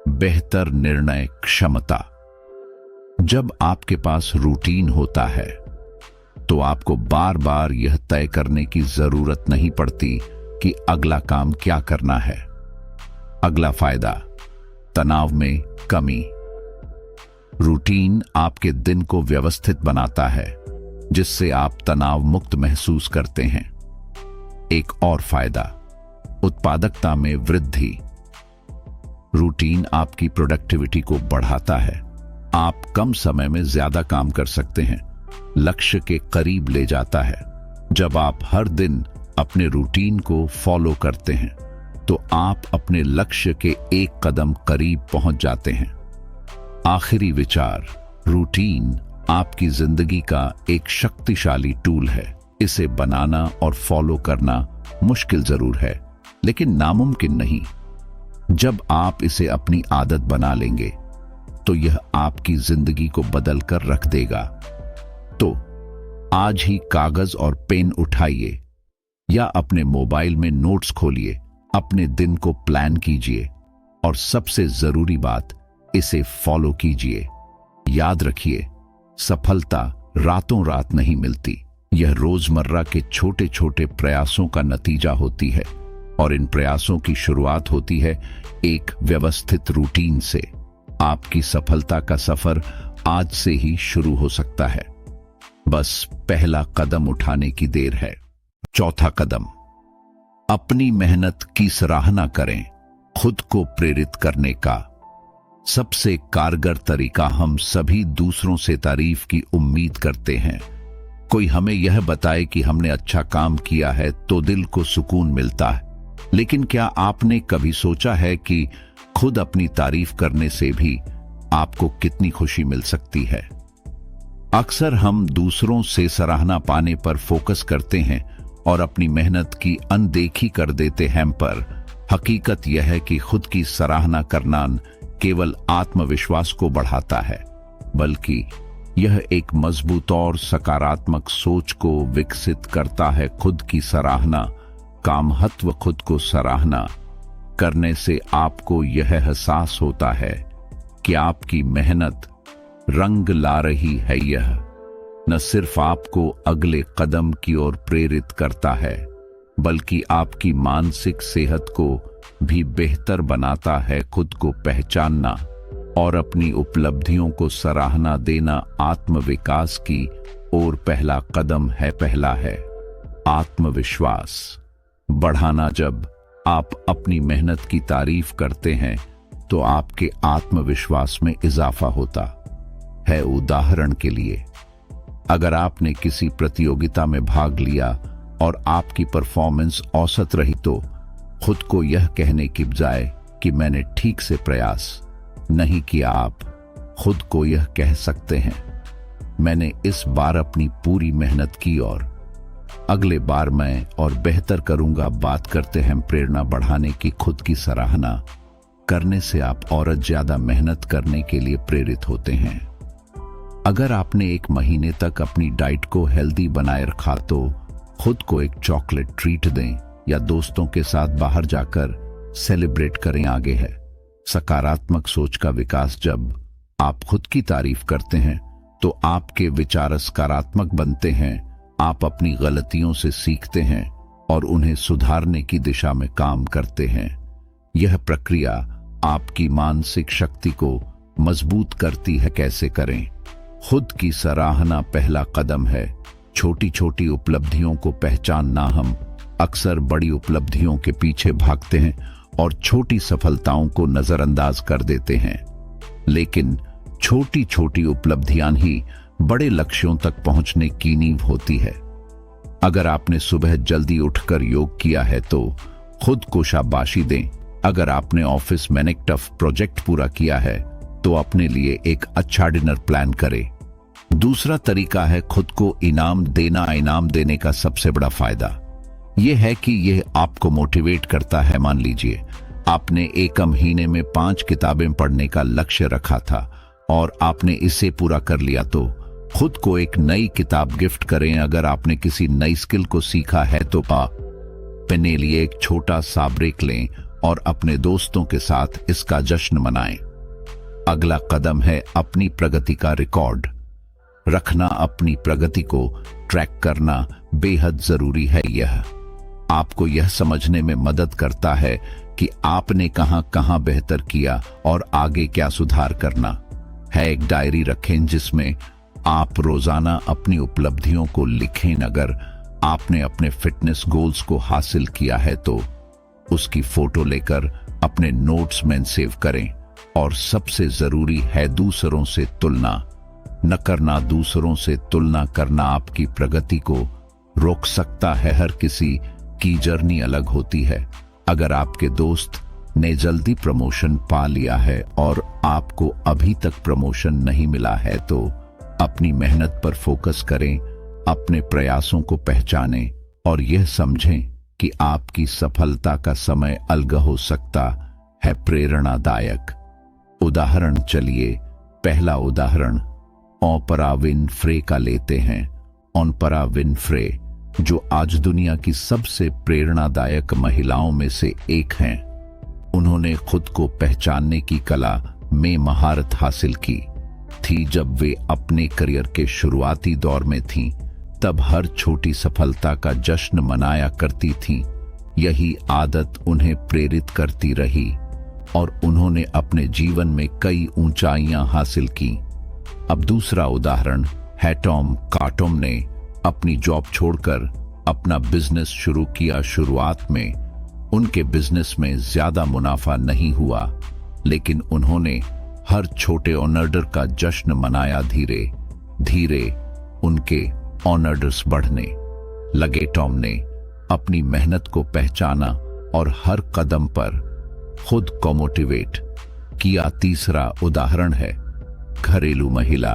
बेहतर निर्णय क्षमता। जब आपके पास रूटीन होता है तो आपको बार बार यह तय करने की जरूरत नहीं पड़ती कि अगला काम क्या करना है। अगला फायदा, तनाव में कमी। रूटीन आपके दिन को व्यवस्थित बनाता है, जिससे आप तनाव मुक्त महसूस करते हैं। एक और फायदा, उत्पादकता में वृद्धि। रूटीन आपकी प्रोडक्टिविटी को बढ़ाता है। आप कम समय में ज्यादा काम कर सकते हैं, लक्ष्य के करीब ले जाता है। जब आप हर दिन अपने रूटीन को फॉलो करते हैं तो आप अपने लक्ष्य के एक कदम करीब पहुंच जाते हैं। आखिरी विचार, रूटीन आपकी जिंदगी का एक शक्तिशाली टूल है। इसे बनाना और फॉलो करना मुश्किल जरूर है, लेकिन नामुमकिन नहीं। जब आप इसे अपनी आदत बना लेंगे तो यह आपकी जिंदगी को बदल कर रख देगा। तो आज ही कागज और पेन उठाइए या अपने मोबाइल में नोट्स खोलिए, अपने दिन को प्लान कीजिए और सबसे जरूरी बात, इसे फॉलो कीजिए। याद रखिए, सफलता रातों रात नहीं मिलती। यह रोजमर्रा के छोटे छोटे प्रयासों का नतीजा होती है और इन प्रयासों की शुरुआत होती है एक व्यवस्थित रूटीन से। आपकी सफलता का सफर आज से ही शुरू हो सकता है। बस पहला कदम उठाने की देर है। चौथा कदम, अपनी मेहनत की सराहना करें। खुद को प्रेरित करने का सबसे कारगर तरीका, हम सभी दूसरों से तारीफ की उम्मीद करते हैं। कोई हमें यह बताए कि हमने अच्छा काम किया है तो दिल को सुकून मिलता है, लेकिन क्या आपने कभी सोचा है कि खुद अपनी तारीफ करने से भी आपको कितनी खुशी मिल सकती है? अक्सर हम दूसरों से सराहना पाने पर फोकस करते हैं और अपनी मेहनत की अनदेखी कर देते हैं, पर हकीकत यह है कि खुद की सराहना करना केवल आत्मविश्वास को बढ़ाता है, बल्कि यह एक मजबूत और सकारात्मक सोच को विकसित करता है। खुद की सराहना का महत्व। खुद को सराहना करने से आपको यह एहसास होता है कि आपकी मेहनत रंग ला रही है। यह न सिर्फ आपको अगले कदम की ओर प्रेरित करता है, बल्कि आपकी मानसिक सेहत को भी बेहतर बनाता है। खुद को पहचानना और अपनी उपलब्धियों को सराहना देना आत्मविकास की ओर पहला कदम है। पहला है आत्मविश्वास बढ़ाना। जब आप अपनी मेहनत की तारीफ करते हैं तो आपके आत्मविश्वास में इजाफा होता है। उदाहरण के लिए, अगर आपने किसी प्रतियोगिता में भाग लिया और आपकी परफॉर्मेंस औसत रही तो खुद को यह कहने की बजाय कि मैंने ठीक से प्रयास नहीं किया, आप खुद को यह कह सकते हैं, मैंने इस बार अपनी पूरी मेहनत की और अगले बार मैं और बेहतर करूंगा। बात करते हैं प्रेरणा बढ़ाने की। खुद की सराहना करने से आप और ज्यादा मेहनत करने के लिए प्रेरित होते हैं। अगर आपने एक महीने तक अपनी डाइट को हेल्दी बनाए रखा तो खुद को एक चॉकलेट ट्रीट दें या दोस्तों के साथ बाहर जाकर सेलिब्रेट करें। आगे है सकारात्मक सोच का विकास। जब आप खुद की तारीफ करते हैं तो आपके विचार सकारात्मक बनते हैं आप अपनी गलतियों से सीखते हैं और उन्हें सुधारने की दिशा में काम करते हैं। यह प्रक्रिया आपकी मानसिक शक्ति को मजबूत करती है। कैसे करें? खुद की सराहना पहला कदम है। छोटी छोटी उपलब्धियों को पहचानना। हम अक्सर बड़ी उपलब्धियों के पीछे भागते हैं और छोटी सफलताओं को नजरअंदाज कर देते हैं, लेकिन छोटी छोटी उपलब्धियां ही बड़े लक्ष्यों तक पहुंचने की नींव होती है। अगर आपने सुबह जल्दी उठकर योग किया है तो खुद को शाबाशी दें। अगर आपने ऑफिस में एक टफ प्रोजेक्ट पूरा किया है तो अपने लिए एक अच्छा डिनर प्लान करें। दूसरा तरीका है खुद को इनाम देना। इनाम देने का सबसे बड़ा फायदा यह है कि यह आपको मोटिवेट करता है। मान लीजिए आपने एक महीने में 5 किताबें पढ़ने का लक्ष्य रखा था और आपने इसे पूरा कर लिया, तो खुद को एक नई किताब गिफ्ट करें। अगर आपने किसी नई स्किल को सीखा है तो अपने लिए एक छोटा सा ब्रेक लें और अपने दोस्तों के साथ इसका जश्न मनाएं। अगला कदम है अपनी प्रगति का रिकॉर्ड रखना। अपनी प्रगति को ट्रैक करना बेहद जरूरी है। यह आपको यह समझने में मदद करता है कि आपने कहां कहां बेहतर किया और आगे क्या सुधार करना है। एक डायरी रखें जिसमें आप रोजाना अपनी उपलब्धियों को लिखें। अगर आपने अपने फिटनेस गोल्स को हासिल किया है तो उसकी फोटो लेकर अपने नोट्स में सेव करें। और सबसे जरूरी है दूसरों से तुलना न करना। दूसरों से तुलना करना आपकी प्रगति को रोक सकता है। हर किसी की जर्नी अलग होती है। अगर आपके दोस्त ने जल्दी प्रमोशन पा लिया है और आपको अभी तक प्रमोशन नहीं मिला है तो अपनी मेहनत पर फोकस करें। अपने प्रयासों को पहचानें और यह समझें कि आपकी सफलता का समय अलग हो सकता है। प्रेरणादायक उदाहरण, चलिए पहला उदाहरण ओपरा विनफ्रे का लेते हैं। ओपरा विनफ्रे जो आज दुनिया की सबसे प्रेरणादायक महिलाओं में से एक हैं, उन्होंने खुद को पहचानने की कला में महारत हासिल की थी। जब वे अपने करियर के शुरुआती दौर में थीं, तब हर छोटी सफलता का जश्न मनाया करती थीं। यही आदत उन्हें प्रेरित करती रही और उन्होंने अपने जीवन में कई ऊंचाइयां हासिल की। अब दूसरा उदाहरण है टॉम कार्टोम ने अपनी जॉब छोड़कर अपना बिजनेस शुरू किया। शुरुआत में उनके बिजनेस में ज्यादा मुनाफा नहीं हुआ, लेकिन उन्होंने हर छोटे ऑर्डर का जश्न मनाया। धीरे धीरे उनके ऑर्डर्स बढ़ने लगे। टॉम ने अपनी मेहनत को पहचाना और हर कदम पर खुद को मोटिवेट किया। तीसरा उदाहरण है घरेलू महिला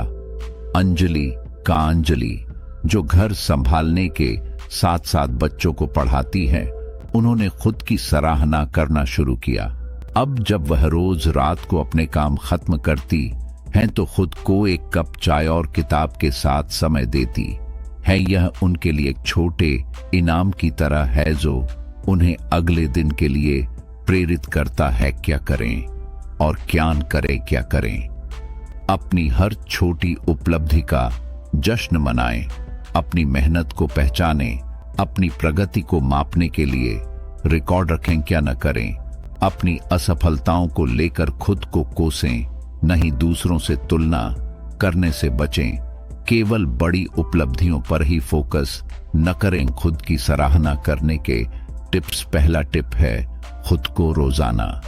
अंजलि का। अंजलि जो घर संभालने के साथ साथ बच्चों को पढ़ाती है, उन्होंने खुद की सराहना करना शुरू किया। अब जब वह रोज रात को अपने काम खत्म करती हैं तो खुद को एक कप चाय और किताब के साथ समय देती है। यह उनके लिए एक छोटे इनाम की तरह है जो उन्हें अगले दिन के लिए प्रेरित करता है। क्या करें और क्या करें? क्या करें? अपनी हर छोटी उपलब्धि का जश्न मनाएं। अपनी मेहनत को पहचानें। अपनी प्रगति को मापने के लिए रिकॉर्ड रखें। क्या न करें? अपनी असफलताओं को लेकर खुद को कोसें, नहीं दूसरों से तुलना करने से बचें। केवल बड़ी उपलब्धियों पर ही फोकस न करें। खुद की सराहना करने के टिप्स। पहला टिप है खुद को रोजाना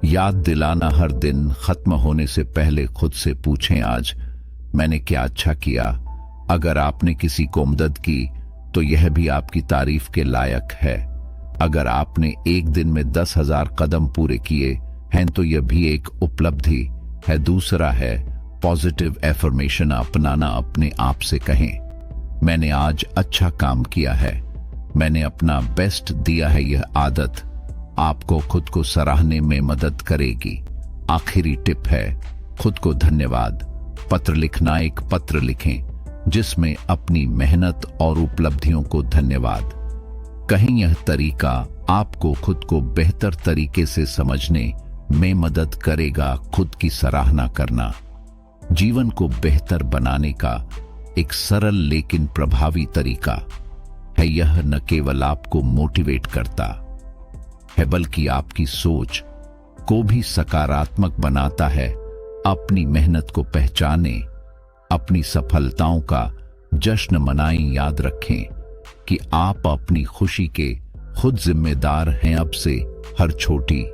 याद दिलाना। हर दिन खत्म होने से पहले खुद से पूछें, आज मैंने क्या अच्छा किया। अगर आपने किसी को मदद की तो यह भी आपकी तारीफ के लायक है। अगर आपने एक दिन में 10,000 कदम पूरे किए हैं तो यह भी एक उपलब्धि है। दूसरा है पॉजिटिव एफर्मेशन अपनाना। अपने आप से कहें, मैंने आज अच्छा काम किया है, मैंने अपना बेस्ट दिया है। यह आदत आपको खुद को सराहने में मदद करेगी। आखिरी टिप है खुद को धन्यवाद पत्र लिखना। एक पत्र लिखें जिसमें अपनी मेहनत और उपलब्धियों को धन्यवाद कहें। यह तरीका आपको खुद को बेहतर तरीके से समझने में मदद करेगा। खुद की सराहना करना जीवन को बेहतर बनाने का एक सरल लेकिन प्रभावी तरीका है। यह न केवल आपको मोटिवेट करता है बल्कि आपकी सोच को भी सकारात्मक बनाता है। अपनी मेहनत को पहचानें, अपनी सफलताओं का जश्न मनाएं। याद रखें कि आप अपनी खुशी के खुद जिम्मेदार हैं। अब से हर छोटी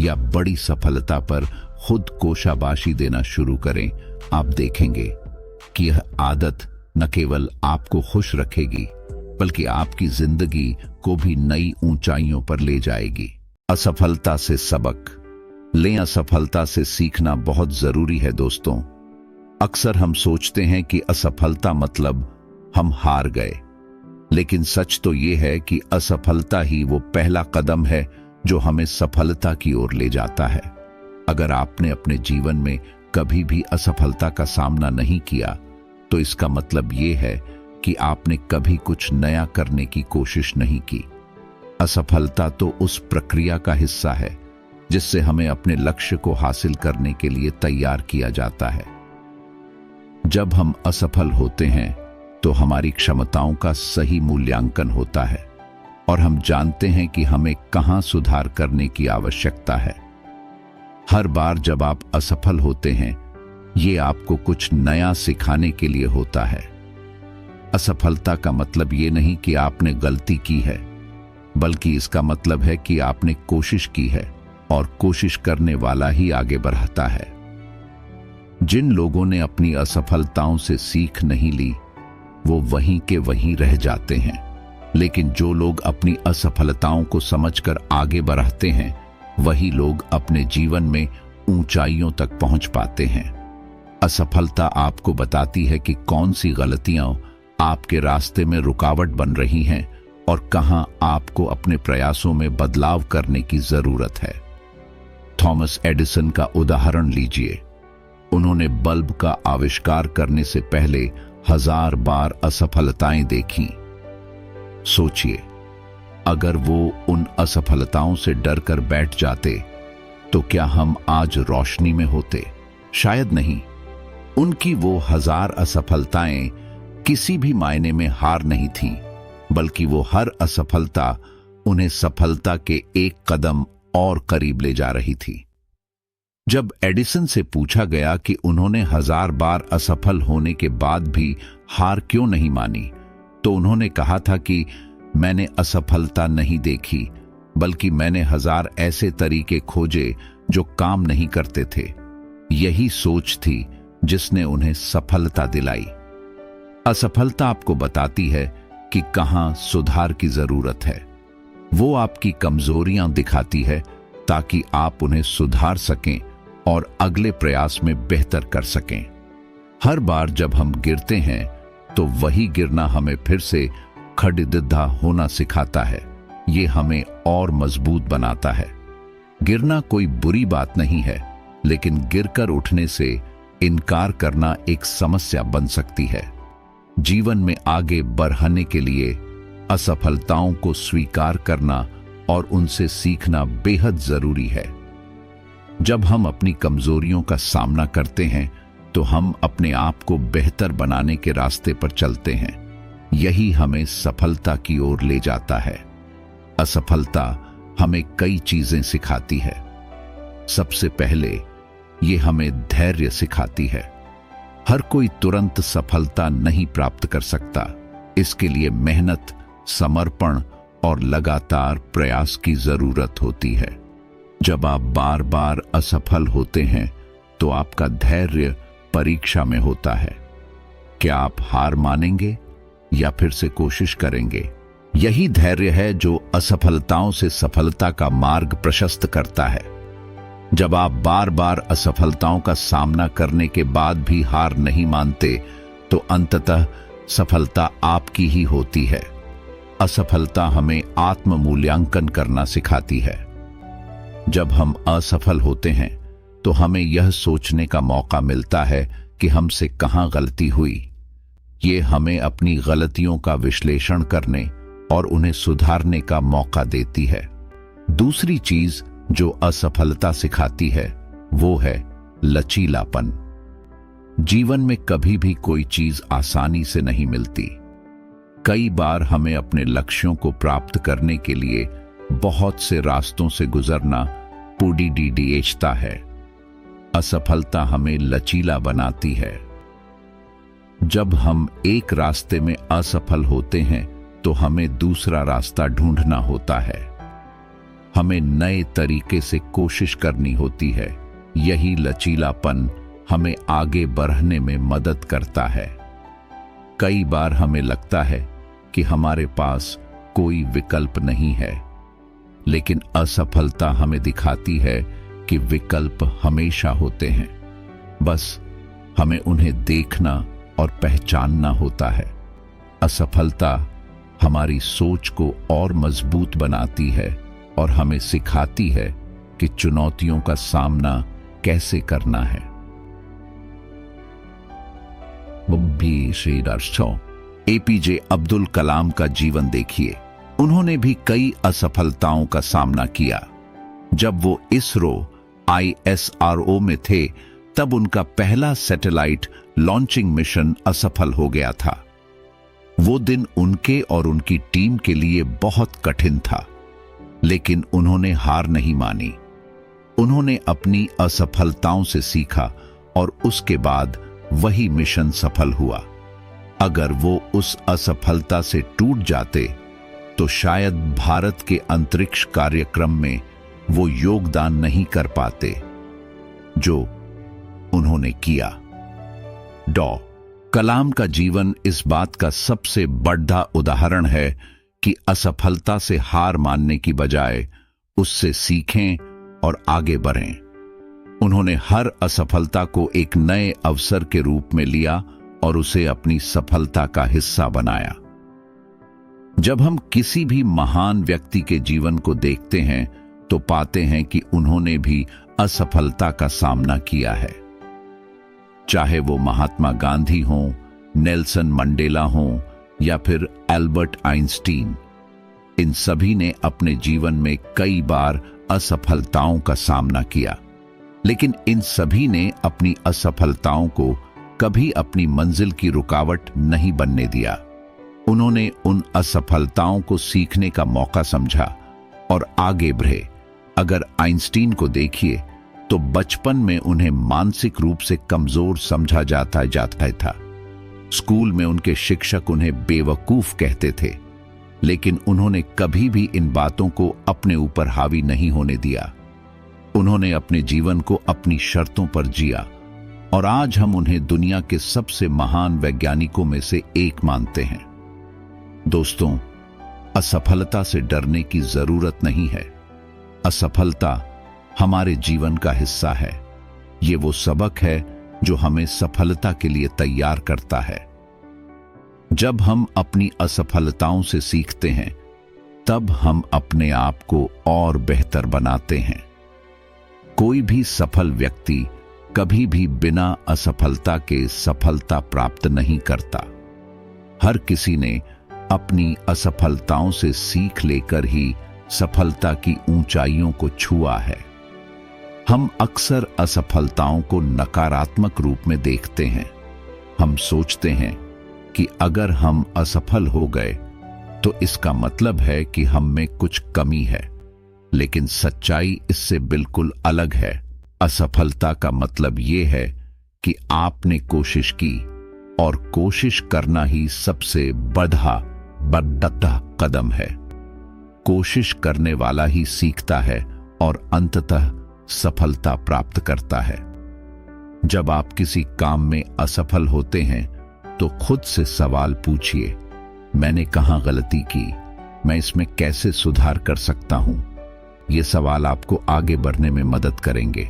या बड़ी सफलता पर खुद को शाबाशी देना शुरू करें। आप देखेंगे कि यह आदत न केवल आपको खुश रखेगी बल्कि आपकी जिंदगी को भी नई ऊंचाइयों पर ले जाएगी। असफलता से सबक लें। असफलता से सीखना बहुत जरूरी है दोस्तों। अक्सर हम सोचते हैं कि असफलता मतलब हम हार गए, लेकिन सच तो यह है कि असफलता ही वो पहला कदम है जो हमें सफलता की ओर ले जाता है। अगर आपने अपने जीवन में कभी भी असफलता का सामना नहीं किया तो इसका मतलब यह है कि आपने कभी कुछ नया करने की कोशिश नहीं की। असफलता तो उस प्रक्रिया का हिस्सा है जिससे हमें अपने लक्ष्य को हासिल करने के लिए तैयार किया जाता है। जब हम असफल होते हैं तो हमारी क्षमताओं का सही मूल्यांकन होता है और हम जानते हैं कि हमें कहां सुधार करने की आवश्यकता है। हर बार जब आप असफल होते हैं, ये आपको कुछ नया सिखाने के लिए होता है। असफलता का मतलब ये नहीं कि आपने गलती की है, बल्कि इसका मतलब है कि आपने कोशिश की है और कोशिश करने वाला ही आगे बढ़ता है। जिन लोगों ने अपनी असफलताओं से सीख नहीं ली, वो वहीं के वहीं रह जाते हैं, लेकिन जो लोग अपनी असफलताओं को समझकर आगे बढ़ते हैं, वही लोग अपने जीवन में ऊंचाइयों तक पहुंच पाते हैं। असफलता आपको बताती है कि कौन सी गलतियां आपके रास्ते में रुकावट बन रही हैं और कहां आपको अपने प्रयासों में बदलाव करने की जरूरत है। थॉमस एडिसन का उदाहरण लीजिए। उन्होंने बल्ब का आविष्कार करने से पहले 1000 बार असफलताएं देखीं। सोचिए, अगर वो उन असफलताओं से डरकर बैठ जाते तो क्या हम आज रोशनी में होते? शायद नहीं। उनकी वो 1000 असफलताएं किसी भी मायने में हार नहीं थीं, बल्कि वो हर असफलता उन्हें सफलता के एक कदम और करीब ले जा रही थी। जब एडिसन से पूछा गया कि उन्होंने 1000 बार असफल होने के बाद भी हार क्यों नहीं मानी, तो उन्होंने कहा था कि मैंने असफलता नहीं देखी, बल्कि मैंने 1000 ऐसे तरीके खोजे जो काम नहीं करते थे। यही सोच थी जिसने उन्हें सफलता दिलाई। असफलता आपको बताती है कि कहां सुधार की जरूरत है। वो आपकी कमजोरियां दिखाती है ताकि आप उन्हें सुधार सकें और अगले प्रयास में बेहतर कर सकें। हर बार जब हम गिरते हैं तो वही गिरना हमें फिर से खड़िदिद्धा होना सिखाता है। ये हमें और मजबूत बनाता है। गिरना कोई बुरी बात नहीं है, लेकिन गिरकर उठने से इनकार करना एक समस्या बन सकती है। जीवन में आगे बढ़ने के लिए असफलताओं को स्वीकार करना और उनसे सीखना बेहद जरूरी है। जब हम अपनी कमजोरियों का सामना करते हैं तो हम अपने आप को बेहतर बनाने के रास्ते पर चलते हैं। यही हमें सफलता की ओर ले जाता है। असफलता हमें कई चीजें सिखाती है। सबसे पहले ये हमें धैर्य सिखाती है। हर कोई तुरंत सफलता नहीं प्राप्त कर सकता। इसके लिए मेहनत, समर्पण और लगातार प्रयास की जरूरत होती है। जब आप बार बार असफल होते हैं तो आपका धैर्य परीक्षा में होता है। क्या आप हार मानेंगे या फिर से कोशिश करेंगे? यही धैर्य है जो असफलताओं से सफलता का मार्ग प्रशस्त करता है। जब आप बार बार असफलताओं का सामना करने के बाद भी हार नहीं मानते तो अंततः सफलता आपकी ही होती है। असफलता हमें आत्म मूल्यांकन करना सिखाती है। जब हम असफल होते हैं तो हमें यह सोचने का मौका मिलता है कि हमसे कहां गलती हुई। ये हमें अपनी गलतियों का विश्लेषण करने और उन्हें सुधारने का मौका देती है। दूसरी चीज जो असफलता सिखाती है वो है लचीलापन। जीवन में कभी भी कोई चीज आसानी से नहीं मिलती। कई बार हमें अपने लक्ष्यों को प्राप्त करने के लिए बहुत से रास्तों से गुजरना पड़ता है। असफलता हमें लचीला बनाती है। जब हम एक रास्ते में असफल होते हैं तो हमें दूसरा रास्ता ढूंढना होता है। हमें नए तरीके से कोशिश करनी होती है। यही लचीलापन हमें आगे बढ़ने में मदद करता है। कई बार हमें लगता है कि हमारे पास कोई विकल्प नहीं है, लेकिन असफलता हमें दिखाती है कि विकल्प हमेशा होते हैं। बस हमें उन्हें देखना और पहचानना होता है। असफलता हमारी सोच को और मजबूत बनाती है और हमें सिखाती है कि चुनौतियों का सामना कैसे करना है। एपीजे अब्दुल कलाम का जीवन देखिए। उन्होंने भी कई असफलताओं का सामना किया। जब वो इसरो ISRO में थे, तब उनका पहला सैटेलाइट लॉन्चिंग मिशन असफल हो गया था। वो दिन उनके और उनकी टीम के लिए बहुत कठिन था, लेकिन उन्होंने हार नहीं मानी। उन्होंने अपनी असफलताओं से सीखा और उसके बाद वही मिशन सफल हुआ। अगर वो उस असफलता से टूट जाते तो शायद भारत के अंतरिक्ष कार्यक्रम में वो योगदान नहीं कर पाते जो उन्होंने किया। कलाम का जीवन इस बात का सबसे बड़ा उदाहरण है कि असफलता से हार मानने की बजाय उससे सीखें और आगे बढ़ें। उन्होंने हर असफलता को एक नए अवसर के रूप में लिया और उसे अपनी सफलता का हिस्सा बनाया। जब हम किसी भी महान व्यक्ति के जीवन को देखते हैं तो पाते हैं कि उन्होंने भी असफलता का सामना किया है। चाहे वो महात्मा गांधी हों, नेल्सन मंडेला हों या फिर एल्बर्ट आइंस्टीन, इन सभी ने अपने जीवन में कई बार असफलताओं का सामना किया, लेकिन इन सभी ने अपनी असफलताओं को कभी अपनी मंजिल की रुकावट नहीं बनने दिया। उन्होंने उन असफलताओं को सीखने का मौका समझा और आगे बढ़े। अगर आइंस्टीन को देखिए तो बचपन में उन्हें मानसिक रूप से कमजोर समझा जाता था। स्कूल में उनके शिक्षक उन्हें बेवकूफ कहते थे, लेकिन उन्होंने कभी भी इन बातों को अपने ऊपर हावी नहीं होने दिया। उन्होंने अपने जीवन को अपनी शर्तों पर जिया और आज हम उन्हें दुनिया के सबसे महान वैज्ञानिकों में से एक मानते हैं। दोस्तों, असफलता से डरने की जरूरत नहीं है। असफलता हमारे जीवन का हिस्सा है। ये वो सबक है जो हमें सफलता के लिए तैयार करता है। जब हम अपनी असफलताओं से सीखते हैं, तब हम अपने आप को और बेहतर बनाते हैं। कोई भी सफल व्यक्ति कभी भी बिना असफलता के सफलता प्राप्त नहीं करता। हर किसी ने अपनी असफलताओं से सीख लेकर ही सफलता की ऊंचाइयों को छुआ है। हम अक्सर असफलताओं को नकारात्मक रूप में देखते हैं। हम सोचते हैं कि अगर हम असफल हो गए तो इसका मतलब है कि हम में कुछ कमी है, लेकिन सच्चाई इससे बिल्कुल अलग है। असफलता का मतलब यह है कि आपने कोशिश की और कोशिश करना ही सबसे बड़ा कदम है। कोशिश करने वाला ही सीखता है और अंततः सफलता प्राप्त करता है। जब आप किसी काम में असफल होते हैं तो खुद से सवाल पूछिए, मैंने कहां गलती की? मैं इसमें कैसे सुधार कर सकता हूं? ये सवाल आपको आगे बढ़ने में मदद करेंगे।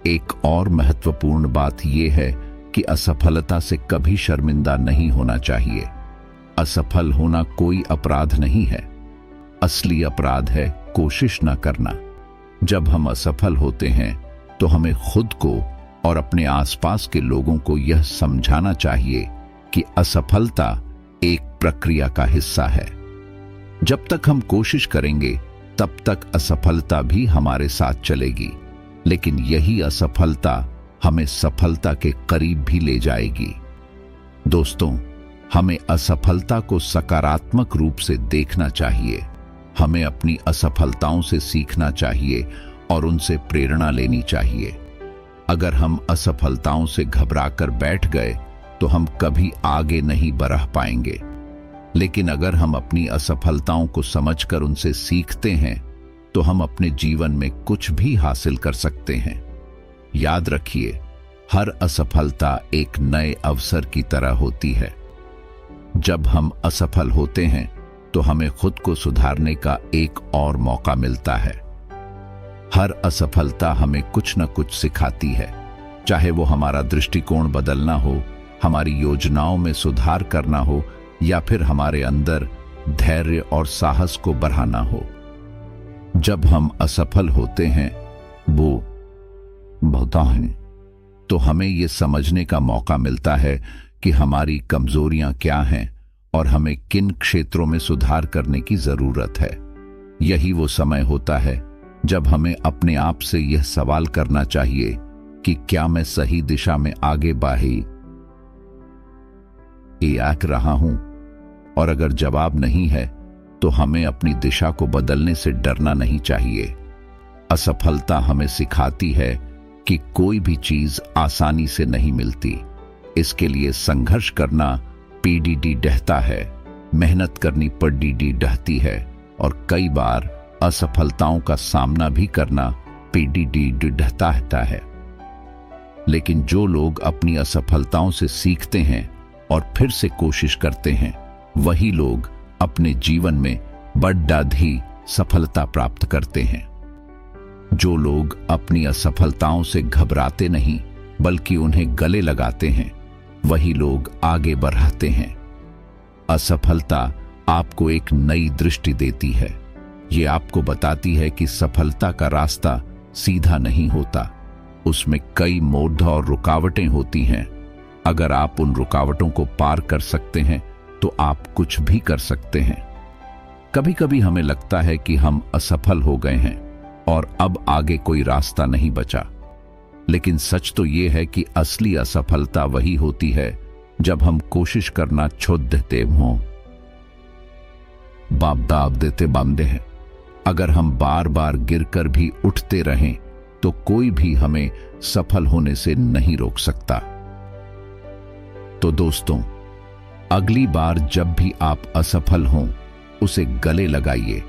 एक और महत्वपूर्ण बात यह है कि असफलता से कभी शर्मिंदा नहीं होना चाहिए। असफल होना कोई अपराध नहीं है। असली अपराध है कोशिश न करना। जब हम असफल होते हैं तो हमें खुद को और अपने आसपास के लोगों को यह समझाना चाहिए कि असफलता एक प्रक्रिया का हिस्सा है। जब तक हम कोशिश करेंगे तब तक असफलता भी हमारे साथ चलेगी, लेकिन यही असफलता हमें सफलता के करीब भी ले जाएगी। दोस्तों, हमें असफलता को सकारात्मक रूप से देखना चाहिए। हमें अपनी असफलताओं से सीखना चाहिए और उनसे प्रेरणा लेनी चाहिए। अगर हम असफलताओं से घबराकर बैठ गए तो हम कभी आगे नहीं बढ़ पाएंगे। लेकिन अगर हम अपनी असफलताओं को समझकर उनसे सीखते हैं तो हम अपने जीवन में कुछ भी हासिल कर सकते हैं। याद रखिए, हर असफलता एक नए अवसर की तरह होती है। जब हम असफल होते हैं तो हमें खुद को सुधारने का एक और मौका मिलता है। हर असफलता हमें कुछ न कुछ सिखाती है, चाहे वो हमारा दृष्टिकोण बदलना हो, हमारी योजनाओं में सुधार करना हो या फिर हमारे अंदर धैर्य और साहस को बढ़ाना हो। जब हम असफल होते हैं वो बहुता हैं तो हमें ये समझने का मौका मिलता है कि हमारी कमजोरियां क्या हैं और हमें किन क्षेत्रों में सुधार करने की जरूरत है। यही वो समय होता है जब हमें अपने आप से यह सवाल करना चाहिए कि क्या मैं सही दिशा में आगे बढ़ रहा हूं, और अगर जवाब नहीं है तो हमें अपनी दिशा को बदलने से डरना नहीं चाहिए। असफलता हमें सिखाती है कि कोई भी चीज आसानी से नहीं मिलती। इसके लिए संघर्ष करना पीडीडी डहता है, मेहनत करनी पीडीडी डहती है, और कई बार असफलताओं का सामना भी करना पीडीडी डहता है। लेकिन जो लोग अपनी असफलताओं से सीखते हैं और फिर से कोशिश करते हैं, वही लोग अपने जीवन में बड़ी सफलता प्राप्त करते हैं। जो लोग अपनी असफलताओं से घबराते नहीं बल्कि उन्हें गले लगाते हैं, वही लोग आगे बढ़ते हैं। असफलता आपको एक नई दृष्टि देती है। ये आपको बताती है कि सफलता का रास्ता सीधा नहीं होता, उसमें कई मोड़ और रुकावटें होती हैं। अगर आप उन रुकावटों को पार कर सकते हैं तो आप कुछ भी कर सकते हैं। कभी कभी हमें लगता है कि हम असफल हो गए हैं और अब आगे कोई रास्ता नहीं बचा, लेकिन सच तो यह है कि असली असफलता वही होती है जब हम कोशिश करना छोड़ देते हों। बाप दाब देते बांधे हैं। अगर हम बार बार गिरकर भी उठते रहें तो कोई भी हमें सफल होने से नहीं रोक सकता। तो दोस्तों, अगली बार जब भी आप असफल हों, उसे गले लगाइए,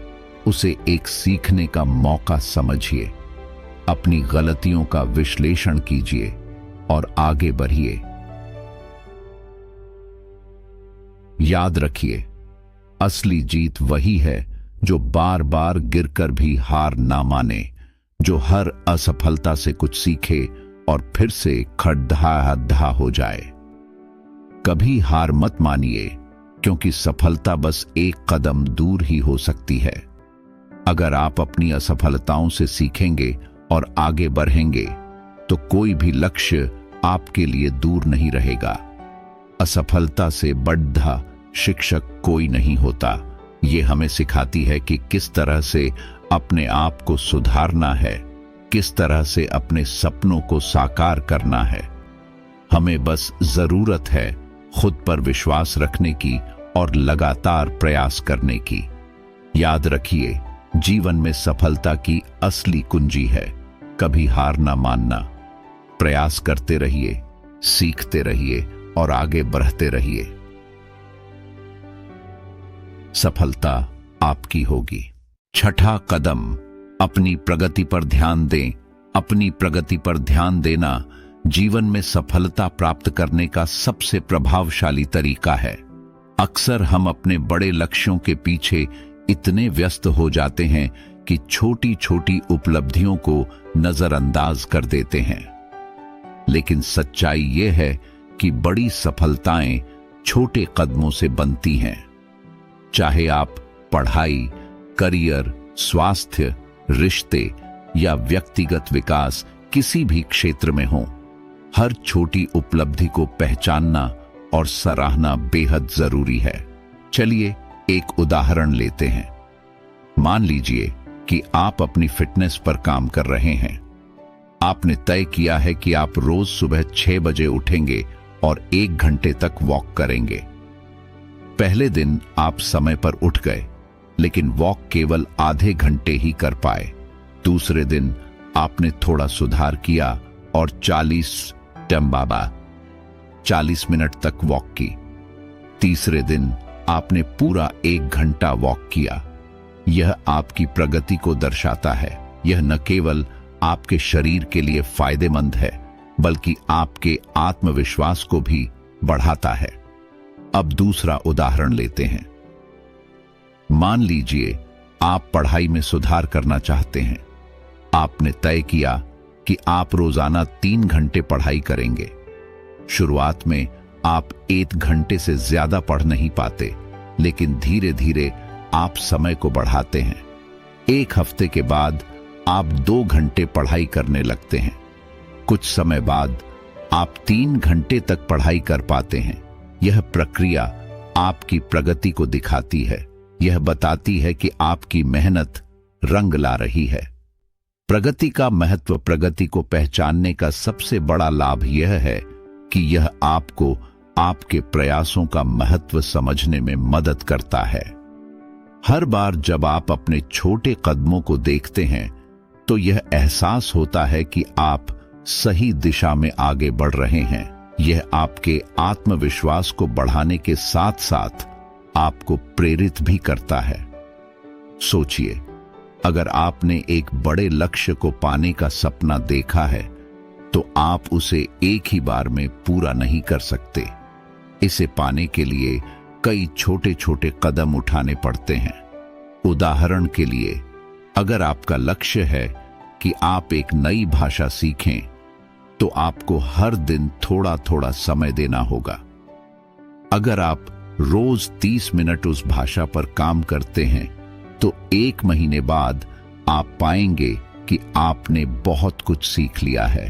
उसे एक सीखने का मौका समझिए, अपनी गलतियों का विश्लेषण कीजिए और आगे बढ़िए। याद रखिए, असली जीत वही है जो बार बार गिरकर भी हार ना माने, जो हर असफलता से कुछ सीखे और फिर से खड़ा हो जाए। कभी हार मत मानिए, क्योंकि सफलता बस एक कदम दूर ही हो सकती है। अगर आप अपनी असफलताओं से सीखेंगे और आगे बढ़ेंगे तो कोई भी लक्ष्य आपके लिए दूर नहीं रहेगा। असफलता से बड़ा शिक्षक कोई नहीं होता। ये हमें सिखाती है कि किस तरह से अपने आप को सुधारना है, किस तरह से अपने सपनों को साकार करना है। हमें बस जरूरत है खुद पर विश्वास रखने की और लगातार प्रयास करने की। याद रखिए, जीवन में सफलता की असली कुंजी है कभी हार ना मानना। प्रयास करते रहिए, सीखते रहिए और आगे बढ़ते रहिए। सफलता आपकी होगी। छठा कदम, अपनी प्रगति पर ध्यान दें। अपनी प्रगति पर ध्यान देना जीवन में सफलता प्राप्त करने का सबसे प्रभावशाली तरीका है। अक्सर हम अपने बड़े लक्ष्यों के पीछे इतने व्यस्त हो जाते हैं कि छोटी छोटी उपलब्धियों को नजरअंदाज कर देते हैं। लेकिन सच्चाई यह है कि बड़ी सफलताएं छोटे कदमों से बनती हैं। चाहे आप पढ़ाई, करियर, स्वास्थ्य, रिश्ते या व्यक्तिगत विकास किसी भी क्षेत्र में हो, हर छोटी उपलब्धि को पहचानना और सराहना बेहद जरूरी है। चलिए एक उदाहरण लेते हैं। मान लीजिए कि आप अपनी फिटनेस पर काम कर रहे हैं। आपने तय किया है कि आप रोज सुबह 6 बजे उठेंगे और 1 घंटे तक वॉक करेंगे। पहले दिन आप समय पर उठ गए, लेकिन वॉक केवल आधे घंटे ही कर पाए। दूसरे दिन आपने थोड़ा सुधार किया और 40 मिनट तक वॉक की। तीसरे दिन आपने पूरा 1 घंटा वॉक किया। यह आपकी प्रगति को दर्शाता है। यह न केवल आपके शरीर के लिए फायदेमंद है, बल्कि आपके आत्मविश्वास को भी बढ़ाता है। अब दूसरा उदाहरण लेते हैं। मान लीजिए आप पढ़ाई में सुधार करना चाहते हैं। आपने तय किया कि आप रोजाना 3 घंटे पढ़ाई करेंगे। शुरुआत में आप 1 घंटे से ज्यादा पढ़ नहीं पाते, लेकिन धीरे धीरे आप समय को बढ़ाते हैं। 1 हफ्ते के बाद आप 2 घंटे पढ़ाई करने लगते हैं। कुछ समय बाद आप 3 घंटे तक पढ़ाई कर पाते हैं। यह प्रक्रिया आपकी प्रगति को दिखाती है। यह बताती है कि आपकी मेहनत रंग ला रही है। प्रगति का महत्व। प्रगति को पहचानने का सबसे बड़ा लाभ यह है कि यह आपको आपके प्रयासों का महत्व समझने में मदद करता है। हर बार जब आप अपने छोटे कदमों को देखते हैं, तो यह एहसास होता है कि आप सही दिशा में आगे बढ़ रहे हैं। यह आपके आत्मविश्वास को बढ़ाने के साथ साथ आपको प्रेरित भी करता है। सोचिए, अगर आपने एक बड़े लक्ष्य को पाने का सपना देखा है, तो आप उसे एक ही बार में पूरा नहीं कर सकते। इसे पाने के लिए कई छोटे छोटे कदम उठाने पड़ते हैं। उदाहरण के लिए, अगर आपका लक्ष्य है कि आप एक नई भाषा सीखें, तो आपको हर दिन थोड़ा थोड़ा समय देना होगा। अगर आप रोज 30 मिनट उस भाषा पर काम करते हैं, तो 1 महीने बाद आप पाएंगे कि आपने बहुत कुछ सीख लिया है।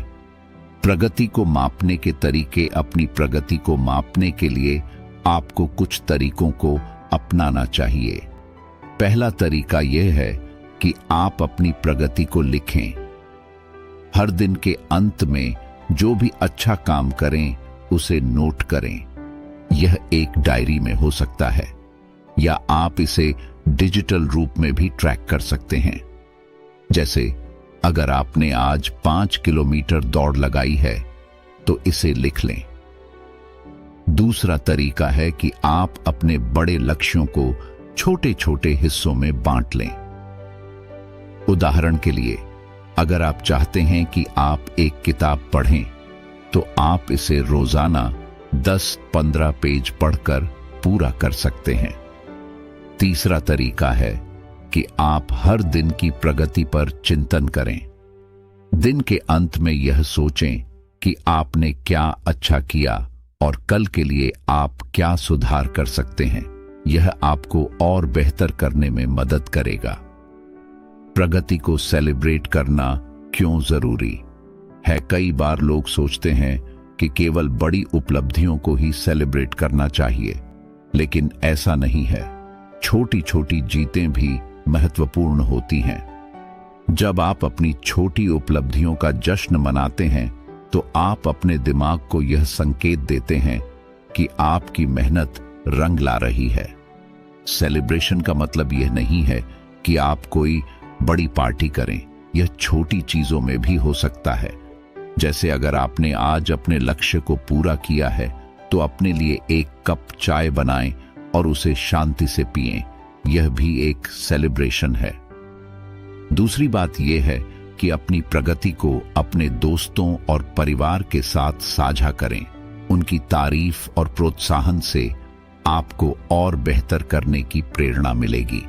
प्रगति को मापने के तरीके। अपनी प्रगति को मापने के लिए आपको कुछ तरीकों को अपनाना चाहिए। पहला तरीका यह है कि आप अपनी प्रगति को लिखें। हर दिन के अंत में जो भी अच्छा काम करें, उसे नोट करें। यह एक डायरी में हो सकता है, या आप इसे डिजिटल रूप में भी ट्रैक कर सकते हैं। जैसे अगर आपने आज 5 किलोमीटर दौड़ लगाई है, तो इसे लिख लें। दूसरा तरीका है कि आप अपने बड़े लक्ष्यों को छोटे छोटे हिस्सों में बांट लें। उदाहरण के लिए, अगर आप चाहते हैं कि आप एक किताब पढ़ें, तो आप इसे रोजाना 10-15 पेज पढ़कर पूरा कर सकते हैं। तीसरा तरीका है कि आप हर दिन की प्रगति पर चिंतन करें। दिन के अंत में यह सोचें कि आपने क्या अच्छा किया और कल के लिए आप क्या सुधार कर सकते हैं। यह आपको और बेहतर करने में मदद करेगा। प्रगति को सेलिब्रेट करना क्यों जरूरी है? कई बार लोग सोचते हैं कि केवल बड़ी उपलब्धियों को ही सेलिब्रेट करना चाहिए, लेकिन ऐसा नहीं है। छोटी छोटी जीतें भी महत्वपूर्ण होती हैं। जब आप अपनी छोटी उपलब्धियों का जश्न मनाते हैं, तो आप अपने दिमाग को यह संकेत देते हैं कि आपकी मेहनत रंग ला रही है। सेलिब्रेशन का मतलब यह नहीं है कि आप कोई बड़ी पार्टी करें। यह छोटी चीजों में भी हो सकता है। जैसे अगर आपने आज अपने लक्ष्य को पूरा किया है, तो अपने लिए 1 कप चाय बनाएं और उसे शांति से पिएं। यह भी एक सेलिब्रेशन है। दूसरी बात यह है कि अपनी प्रगति को अपने दोस्तों और परिवार के साथ साझा करें। उनकी तारीफ और प्रोत्साहन से आपको और बेहतर करने की प्रेरणा मिलेगी।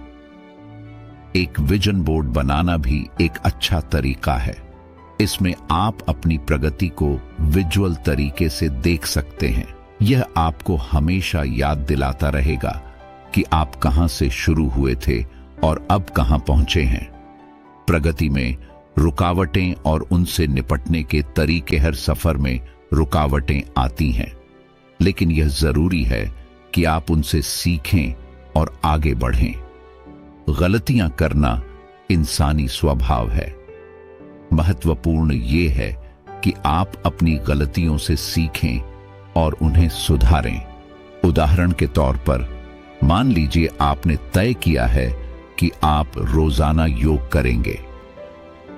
एक विजन बोर्ड बनाना भी एक अच्छा तरीका है। इसमें आप अपनी प्रगति को विजुअल तरीके से देख सकते हैं। यह आपको हमेशा याद दिलाता रहेगा कि आप कहां से शुरू हुए थे और अब कहां पहुंचे हैं। प्रगति में रुकावटें और उनसे निपटने के तरीके। हर सफर में रुकावटें आती हैं, लेकिन यह जरूरी है कि आप उनसे सीखें और आगे बढ़ें। गलतियां करना इंसानी स्वभाव है, महत्वपूर्ण ये है कि आप अपनी गलतियों से सीखें और उन्हें सुधारें। उदाहरण के तौर पर, मान लीजिए आपने तय किया है कि आप रोजाना योग करेंगे।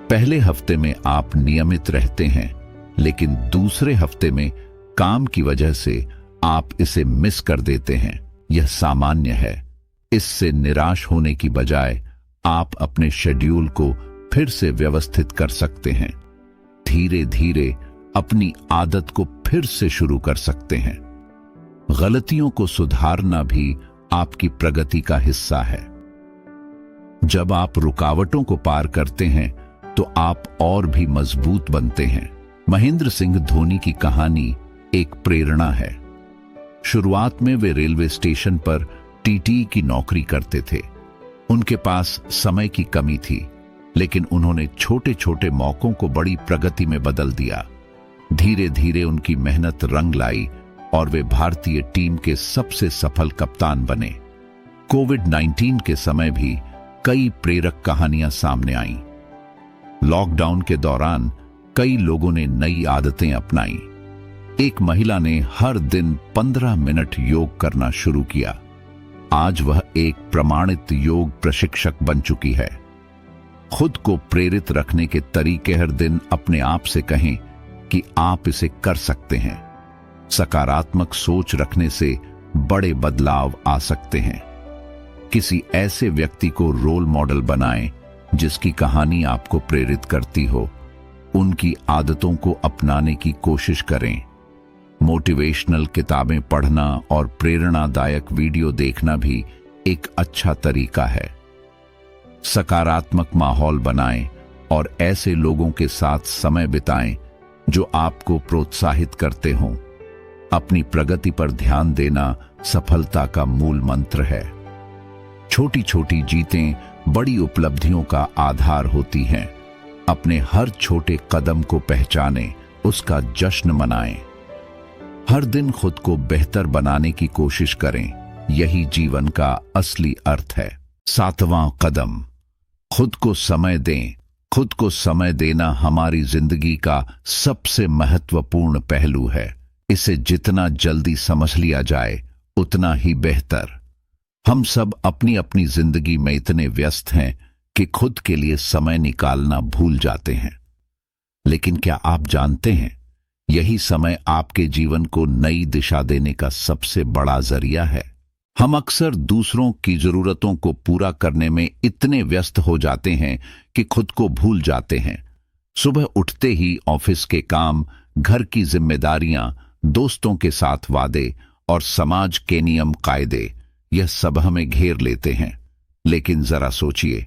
पहले हफ्ते में आप नियमित रहते हैं, लेकिन दूसरे हफ्ते में काम की वजह से आप इसे मिस कर देते हैं। यह सामान्य है। इससे निराश होने की बजाय आप अपने शेड्यूल को फिर से व्यवस्थित कर सकते हैं। धीरे धीरे अपनी आदत को फिर से शुरू कर सकते हैं। गलतियों को सुधारना भी आपकी प्रगति का हिस्सा है। जब आप रुकावटों को पार करते हैं तो आप और भी मजबूत बनते हैं। महेंद्र सिंह धोनी की कहानी एक प्रेरणा है। शुरुआत में वे रेलवे स्टेशन पर टीटी की नौकरी करते थे। उनके पास समय की कमी थी, लेकिन उन्होंने छोटे छोटे मौकों को बड़ी प्रगति में बदल दिया। धीरे धीरे उनकी मेहनत रंग लाई और वे भारतीय टीम के सबसे सफल कप्तान बने। कोविड-19 के समय भी कई प्रेरक कहानियां सामने आईं। लॉकडाउन के दौरान कई लोगों ने नई आदतें अपनाई। एक महिला ने हर दिन 15 मिनट योग करना शुरू किया। आज वह एक प्रमाणित योग प्रशिक्षक बन चुकी है। खुद को प्रेरित रखने के तरीके हर दिन अपने आप से कहें कि आप इसे कर सकते हैं। सकारात्मक सोच रखने से बड़े बदलाव आ सकते हैं। किसी ऐसे व्यक्ति को रोल मॉडल बनाएं जिसकी कहानी आपको प्रेरित करती हो। उनकी आदतों को अपनाने की कोशिश करें। मोटिवेशनल किताबें पढ़ना और प्रेरणादायक वीडियो देखना भी एक अच्छा तरीका है। सकारात्मक माहौल बनाएं और ऐसे लोगों के साथ समय बिताएं जो आपको प्रोत्साहित करते हों। अपनी प्रगति पर ध्यान देना सफलता का मूल मंत्र है। छोटी छोटी जीतें बड़ी उपलब्धियों का आधार होती हैं। अपने हर छोटे कदम को पहचानें, उसका जश्न मनाएं। हर दिन खुद को बेहतर बनाने की कोशिश करें। यही जीवन का असली अर्थ है। 7वां कदम, खुद को समय दें। खुद को समय देना हमारी जिंदगी का सबसे महत्वपूर्ण पहलू है। इसे जितना जल्दी समझ लिया जाए उतना ही बेहतर। हम सब अपनी अपनी जिंदगी में इतने व्यस्त हैं कि खुद के लिए समय निकालना भूल जाते हैं। लेकिन क्या आप जानते हैं, यही समय आपके जीवन को नई दिशा देने का सबसे बड़ा जरिया है। हम अक्सर दूसरों की जरूरतों को पूरा करने में इतने व्यस्त हो जाते हैं कि खुद को भूल जाते हैं। सुबह उठते ही ऑफिस के काम, घर की जिम्मेदारियां, दोस्तों के साथ वादे और समाज के नियम कायदे, यह सब हमें घेर लेते हैं। लेकिन जरा सोचिए,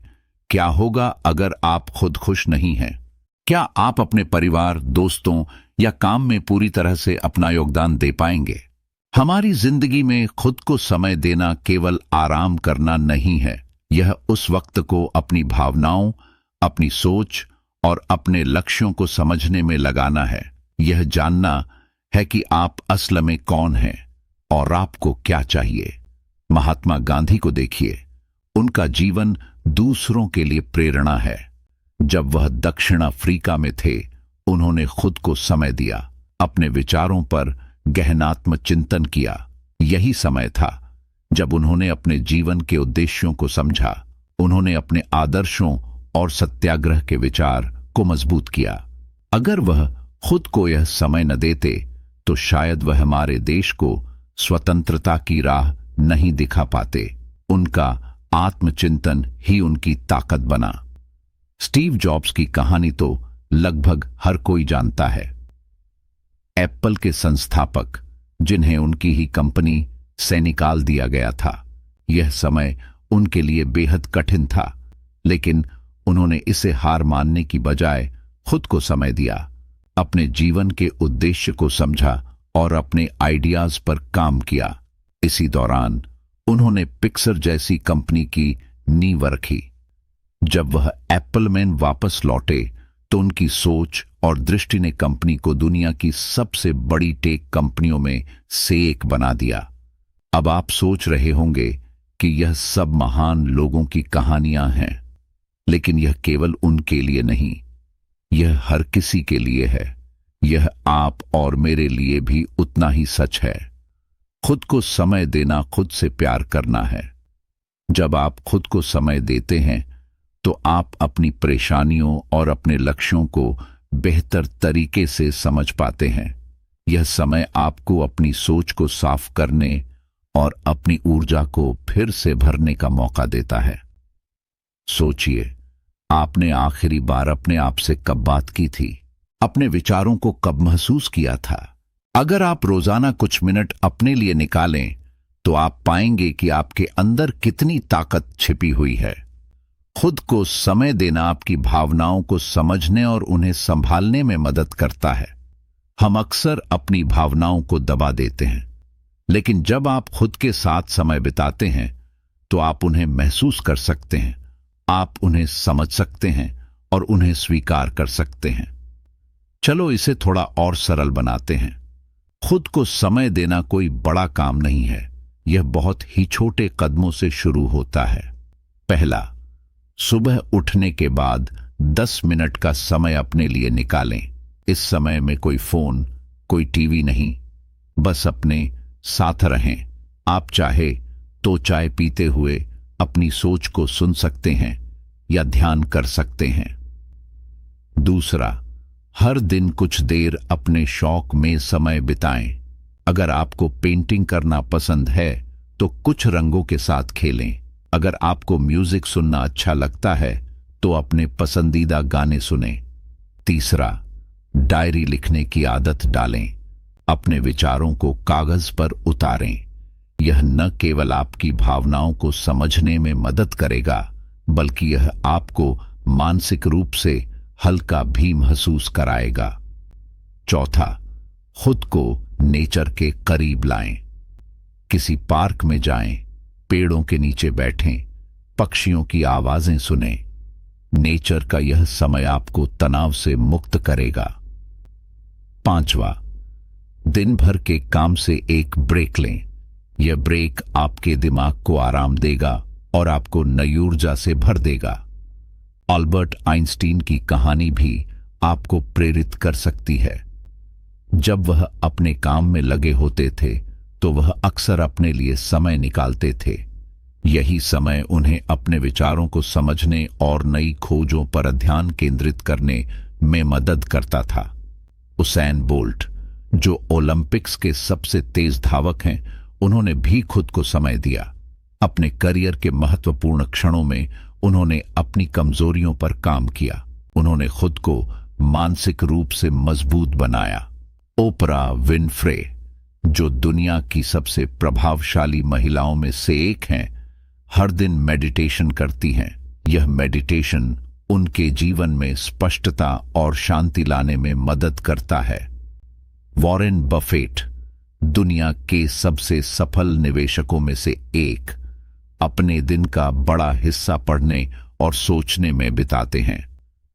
क्या होगा अगर आप खुद खुश नहीं हैं? क्या आप अपने परिवार, दोस्तों या काम में पूरी तरह से अपना योगदान दे पाएंगे? हमारी जिंदगी में खुद को समय देना केवल आराम करना नहीं है। यह उस वक्त को अपनी भावनाओं, अपनी सोच और अपने लक्ष्यों को समझने में लगाना है। यह जानना है कि आप असल में कौन हैं और आपको क्या चाहिए। महात्मा गांधी को देखिए, उनका जीवन दूसरों के लिए प्रेरणा है। जब वह दक्षिण अफ्रीका में थे, उन्होंने खुद को समय दिया, अपने विचारों पर गहनात्म चिंतन किया। यही समय था जब उन्होंने अपने जीवन के उद्देश्यों को समझा। उन्होंने अपने आदर्शों और सत्याग्रह के विचार को मजबूत किया। अगर वह खुद को यह समय न देते तो शायद वह हमारे देश को स्वतंत्रता की राह नहीं दिखा पाते। उनका आत्मचिंतन ही उनकी ताकत बना। स्टीव जॉब्स की कहानी तो लगभग हर कोई जानता है। एप्पल के संस्थापक, जिन्हें उनकी ही कंपनी से निकाल दिया गया था। यह समय उनके लिए बेहद कठिन था, लेकिन उन्होंने इसे हार मानने की बजाय खुद को समय दिया, अपने जीवन के उद्देश्य को समझा और अपने आइडियाज पर काम किया। इसी दौरान उन्होंने पिक्सर जैसी कंपनी की नींव रखी। जब वह एप्पल में वापस लौटे तो उनकी सोच और दृष्टि ने कंपनी को दुनिया की सबसे बड़ी टेक कंपनियों में से एक बना दिया। अब आप सोच रहे होंगे कि यह सब महान लोगों की कहानियां हैं, लेकिन यह केवल उनके लिए नहीं, यह हर किसी के लिए है। यह आप और मेरे लिए भी उतना ही सच है। खुद को समय देना खुद से प्यार करना है। जब आप खुद को समय देते हैं तो आप अपनी परेशानियों और अपने लक्ष्यों को बेहतर तरीके से समझ पाते हैं। यह समय आपको अपनी सोच को साफ करने और अपनी ऊर्जा को फिर से भरने का मौका देता है। सोचिए, आपने आखिरी बार अपने आप से कब बात की थी? अपने विचारों को कब महसूस किया था? अगर आप रोजाना कुछ मिनट अपने लिए निकालें तो आप पाएंगे कि आपके अंदर कितनी ताकत छिपी हुई है। खुद को समय देना आपकी भावनाओं को समझने और उन्हें संभालने में मदद करता है। हम अक्सर अपनी भावनाओं को दबा देते हैं, लेकिन जब आप खुद के साथ समय बिताते हैं तो आप उन्हें महसूस कर सकते हैं, आप उन्हें समझ सकते हैं और उन्हें स्वीकार कर सकते हैं। चलो इसे थोड़ा और सरल बनाते हैं। खुद को समय देना कोई बड़ा काम नहीं है, यह बहुत ही छोटे कदमों से शुरू होता है। पहला, सुबह उठने के बाद 10 मिनट का समय अपने लिए निकालें। इस समय में कोई फोन, कोई टीवी नहीं, बस अपने साथ रहें। आप चाहे तो चाय पीते हुए अपनी सोच को सुन सकते हैं या ध्यान कर सकते हैं। दूसरा, हर दिन कुछ देर अपने शौक में समय बिताएं। अगर आपको पेंटिंग करना पसंद है तो कुछ रंगों के साथ खेलें। अगर आपको म्यूजिक सुनना अच्छा लगता है तो अपने पसंदीदा गाने सुनें। तीसरा, डायरी लिखने की आदत डालें। अपने विचारों को कागज पर उतारें। यह न केवल आपकी भावनाओं को समझने में मदद करेगा, बल्कि यह आपको मानसिक रूप से हल्का भी महसूस कराएगा। चौथा, खुद को नेचर के करीब लाएं। किसी पार्क में जाएं, पेड़ों के नीचे बैठें, पक्षियों की आवाजें सुनें। नेचर का यह समय आपको तनाव से मुक्त करेगा। पांचवा, दिन भर के काम से एक ब्रेक लें। यह ब्रेक आपके दिमाग को आराम देगा और आपको नई ऊर्जा से भर देगा। अल्बर्ट आइंस्टीन की कहानी भी आपको प्रेरित कर सकती है। जब वह अपने काम में लगे होते थे तो वह अक्सर अपने लिए समय निकालते थे। यही समय उन्हें अपने विचारों को समझने और नई खोजों पर ध्यान केंद्रित करने में मदद करता था। उसैन बोल्ट, जो ओलंपिक्स के सबसे तेज धावक हैं, उन्होंने भी खुद को समय दिया। अपने करियर के महत्वपूर्ण क्षणों में उन्होंने अपनी कमजोरियों पर काम किया। उन्होंने खुद को मानसिक रूप से मजबूत बनाया। ओपरा विनफ्रे, जो दुनिया की सबसे प्रभावशाली महिलाओं में से एक हैं, हर दिन मेडिटेशन करती हैं। यह मेडिटेशन उनके जीवन में स्पष्टता और शांति लाने में मदद करता है। वॉरेन बफेट, दुनिया के सबसे सफल निवेशकों में से एक, अपने दिन का बड़ा हिस्सा पढ़ने और सोचने में बिताते हैं।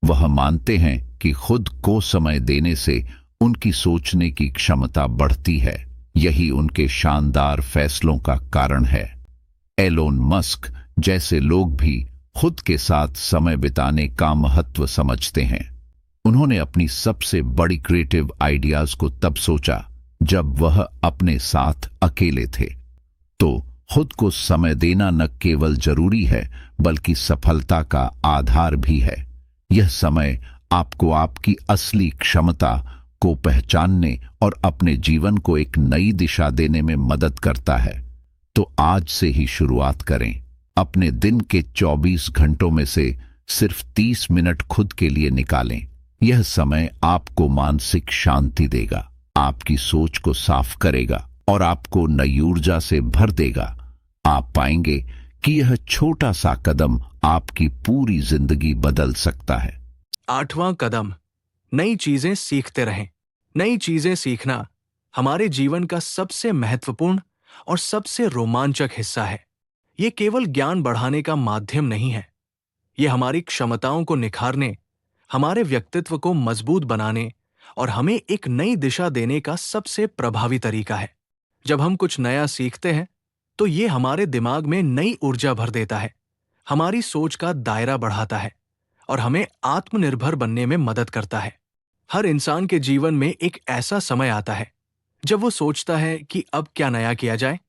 वह मानते हैं कि खुद को समय देने से उनकी सोचने की क्षमता बढ़ती है। यही उनके शानदार फैसलों का कारण है। एलोन मस्क जैसे लोग भी खुद के साथ समय बिताने का महत्व समझते हैं। उन्होंने अपनी सबसे बड़ी क्रिएटिव आइडियाज को तब सोचा जब वह अपने साथ अकेले थे। तो खुद को समय देना न केवल जरूरी है, बल्कि सफलता का आधार भी है। यह समय आपको आपकी असली क्षमता को पहचानने और अपने जीवन को एक नई दिशा देने में मदद करता है। तो आज से ही शुरुआत करें। अपने दिन के 24 घंटों में से सिर्फ 30 मिनट खुद के लिए निकालें। यह समय आपको मानसिक शांति देगा, आपकी सोच को साफ करेगा और आपको नई ऊर्जा से भर देगा। आप पाएंगे कि यह छोटा सा कदम आपकी पूरी जिंदगी बदल सकता है। 8वां कदम, नई चीजें सीखते रहें। नई चीजें सीखना हमारे जीवन का सबसे महत्वपूर्ण और सबसे रोमांचक हिस्सा है। ये केवल ज्ञान बढ़ाने का माध्यम नहीं है, ये हमारी क्षमताओं को निखारने, हमारे व्यक्तित्व को मजबूत बनाने और हमें एक नई दिशा देने का सबसे प्रभावी तरीका है। जब हम कुछ नया सीखते हैं तो ये हमारे दिमाग में नई ऊर्जा भर देता है, हमारी सोच का दायरा बढ़ाता है और हमें आत्मनिर्भर बनने में मदद करता है। हर इंसान के जीवन में एक ऐसा समय आता है जब वो सोचता है कि अब क्या नया किया जाए।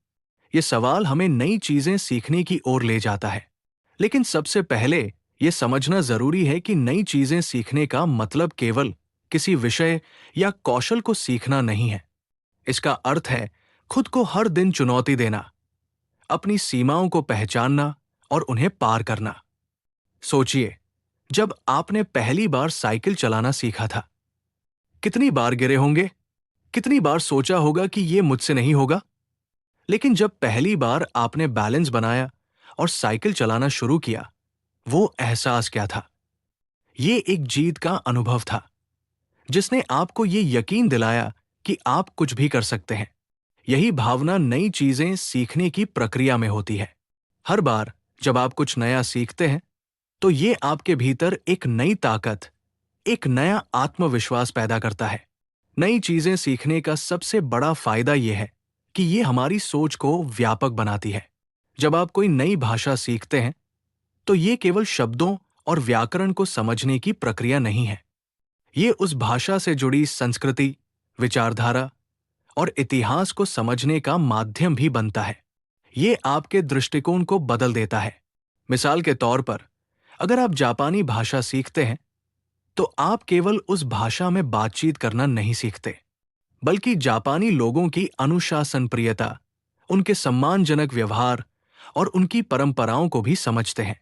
ये सवाल हमें नई चीजें सीखने की ओर ले जाता है। लेकिन सबसे पहले ये समझना जरूरी है कि नई चीजें सीखने का मतलब केवल किसी विषय या कौशल को सीखना नहीं है। इसका अर्थ है खुद को हर दिन चुनौती देना, अपनी सीमाओं को पहचानना और उन्हें पार करना। सोचिए, जब आपने पहली बार साइकिल चलाना सीखा था, कितनी बार गिरे होंगे, कितनी बार सोचा होगा कि ये मुझसे नहीं होगा। लेकिन जब पहली बार आपने बैलेंस बनाया और साइकिल चलाना शुरू किया, वो एहसास क्या था? ये एक जीत का अनुभव था, जिसने आपको ये यकीन दिलाया कि आप कुछ भी कर सकते हैं। यही भावना नई चीजें सीखने की प्रक्रिया में होती है। हर बार जब आप कुछ नया सीखते हैं, तो ये आपके भीतर एक नई ताकत, एक नया आत्मविश्वास पैदा करता है। नई चीजें सीखने का सबसे बड़ा फायदा यह है कि ये हमारी सोच को व्यापक बनाती है। जब आप कोई नई भाषा सीखते हैं, तो ये केवल शब्दों और व्याकरण को समझने की प्रक्रिया नहीं है। ये उस भाषा से जुड़ी संस्कृति, विचारधारा और इतिहास को समझने का माध्यम भी बनता है। ये आपके दृष्टिकोण को बदल देता है। मिसाल के तौर पर, अगर आप जापानी भाषा सीखते हैं, तो आप केवल उस भाषा में बातचीत करना नहीं सीखते, बल्कि जापानी लोगों की अनुशासन प्रियता, उनके सम्मानजनक व्यवहार और उनकी परंपराओं को भी समझते हैं।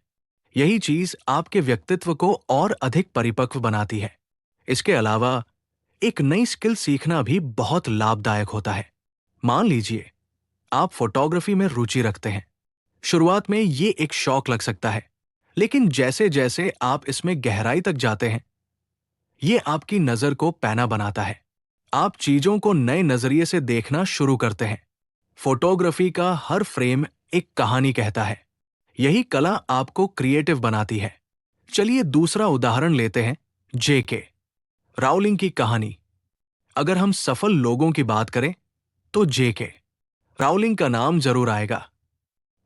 यही चीज आपके व्यक्तित्व को और अधिक परिपक्व बनाती है। इसके अलावा एक नई स्किल सीखना भी बहुत लाभदायक होता है। मान लीजिए, आप फोटोग्राफी में रुचि रखते हैं। शुरुआत में ये एक शौक लग सकता है, लेकिन जैसे जैसे आप इसमें गहराई तक जाते हैं, ये आपकी नजर को पैना बनाता है। आप चीजों को नए नजरिए से देखना शुरू करते हैं। फोटोग्राफी का हर फ्रेम एक कहानी कहता है। यही कला आपको क्रिएटिव बनाती है। चलिए दूसरा उदाहरण लेते हैं, जेके राउलिंग की कहानी। अगर हम सफल लोगों की बात करें, तो जेके राउलिंग का नाम जरूर आएगा।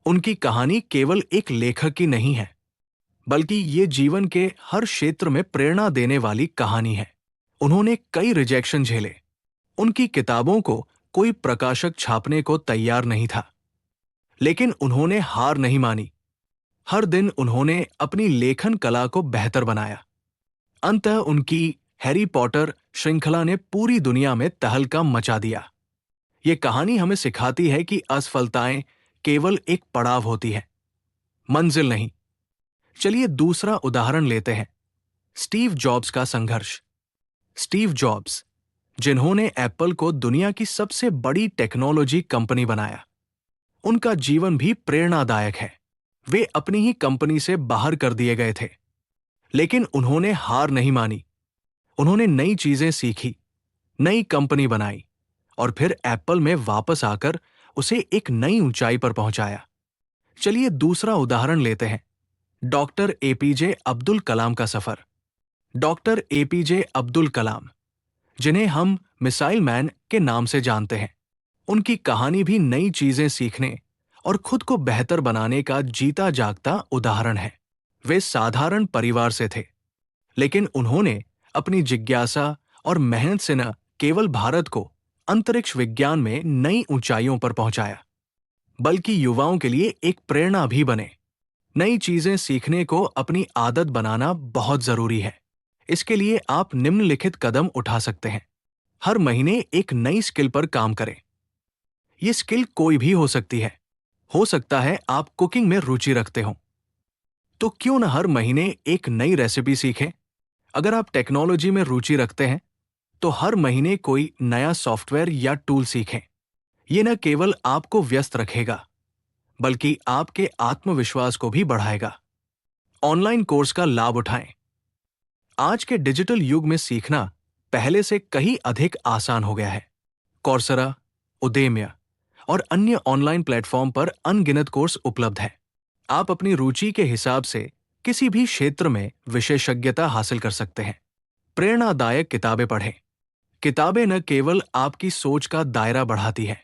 उनकी कहानी केवल एक लेखक की नहीं है, बल्कि ये जीवन के हर क्षेत्र में प्रेरणा देने वाली कहानी है। उन्होंने कई रिजेक्शन झेले। उनकी किताबों को कोई प्रकाशक छापने को तैयार नहीं था, लेकिन उन्होंने हार नहीं मानी। हर दिन उन्होंने अपनी लेखन कला को बेहतर बनाया। अंततः उनकी हैरी पॉटर श्रृंखला ने पूरी दुनिया में तहलका मचा दिया। ये कहानी हमें सिखाती है कि असफलताएं केवल एक पड़ाव होती है, मंजिल नहीं। चलिए दूसरा उदाहरण लेते हैं, स्टीव जॉब्स का संघर्ष। स्टीव जॉब्स, जिन्होंने एप्पल को दुनिया की सबसे बड़ी टेक्नोलॉजी कंपनी बनाया, उनका जीवन भी प्रेरणादायक है। वे अपनी ही कंपनी से बाहर कर दिए गए थे, लेकिन उन्होंने हार नहीं मानी। उन्होंने नई चीजें सीखी, नई कंपनी बनाई और फिर एप्पल में वापस आकर उसे एक नई ऊंचाई पर पहुंचाया। चलिए दूसरा उदाहरण लेते हैं, डॉक्टर एपीजे अब्दुल कलाम का सफर। डॉक्टर एपीजे अब्दुल कलाम, जिन्हें हम मिसाइल मैन के नाम से जानते हैं, उनकी कहानी भी नई चीजें सीखने और खुद को बेहतर बनाने का जीता जागता उदाहरण है। वे साधारण परिवार से थे, लेकिन उन्होंने अपनी जिज्ञासा और मेहनत से न केवल भारत को अंतरिक्ष विज्ञान में नई ऊंचाइयों पर पहुंचाया, बल्कि युवाओं के लिए एक प्रेरणा भी बने। नई चीजें सीखने को अपनी आदत बनाना बहुत जरूरी है। इसके लिए आप निम्नलिखित कदम उठा सकते हैं। हर महीने एक नई स्किल पर काम करें। ये स्किल कोई भी हो सकती है। हो सकता है आप कुकिंग में रुचि रखते हो, तो क्यों न हर महीने एक नई रेसिपी सीखें। अगर आप टेक्नोलॉजी में रुचि रखते हैं, तो हर महीने कोई नया सॉफ्टवेयर या टूल सीखें। ये न केवल आपको व्यस्त रखेगा, बल्कि आपके आत्मविश्वास को भी बढ़ाएगा। ऑनलाइन कोर्स का लाभ उठाएं। आज के डिजिटल युग में सीखना पहले से कहीं अधिक आसान हो गया है। कौर्सेरा, उदेम्य और अन्य ऑनलाइन प्लेटफॉर्म पर अनगिनत कोर्स उपलब्ध हैं। आप अपनी रुचि के हिसाब से किसी भी क्षेत्र में विशेषज्ञता हासिल कर सकते हैं। प्रेरणादायक किताबें पढ़ें। किताबें न केवल आपकी सोच का दायरा बढ़ाती हैं,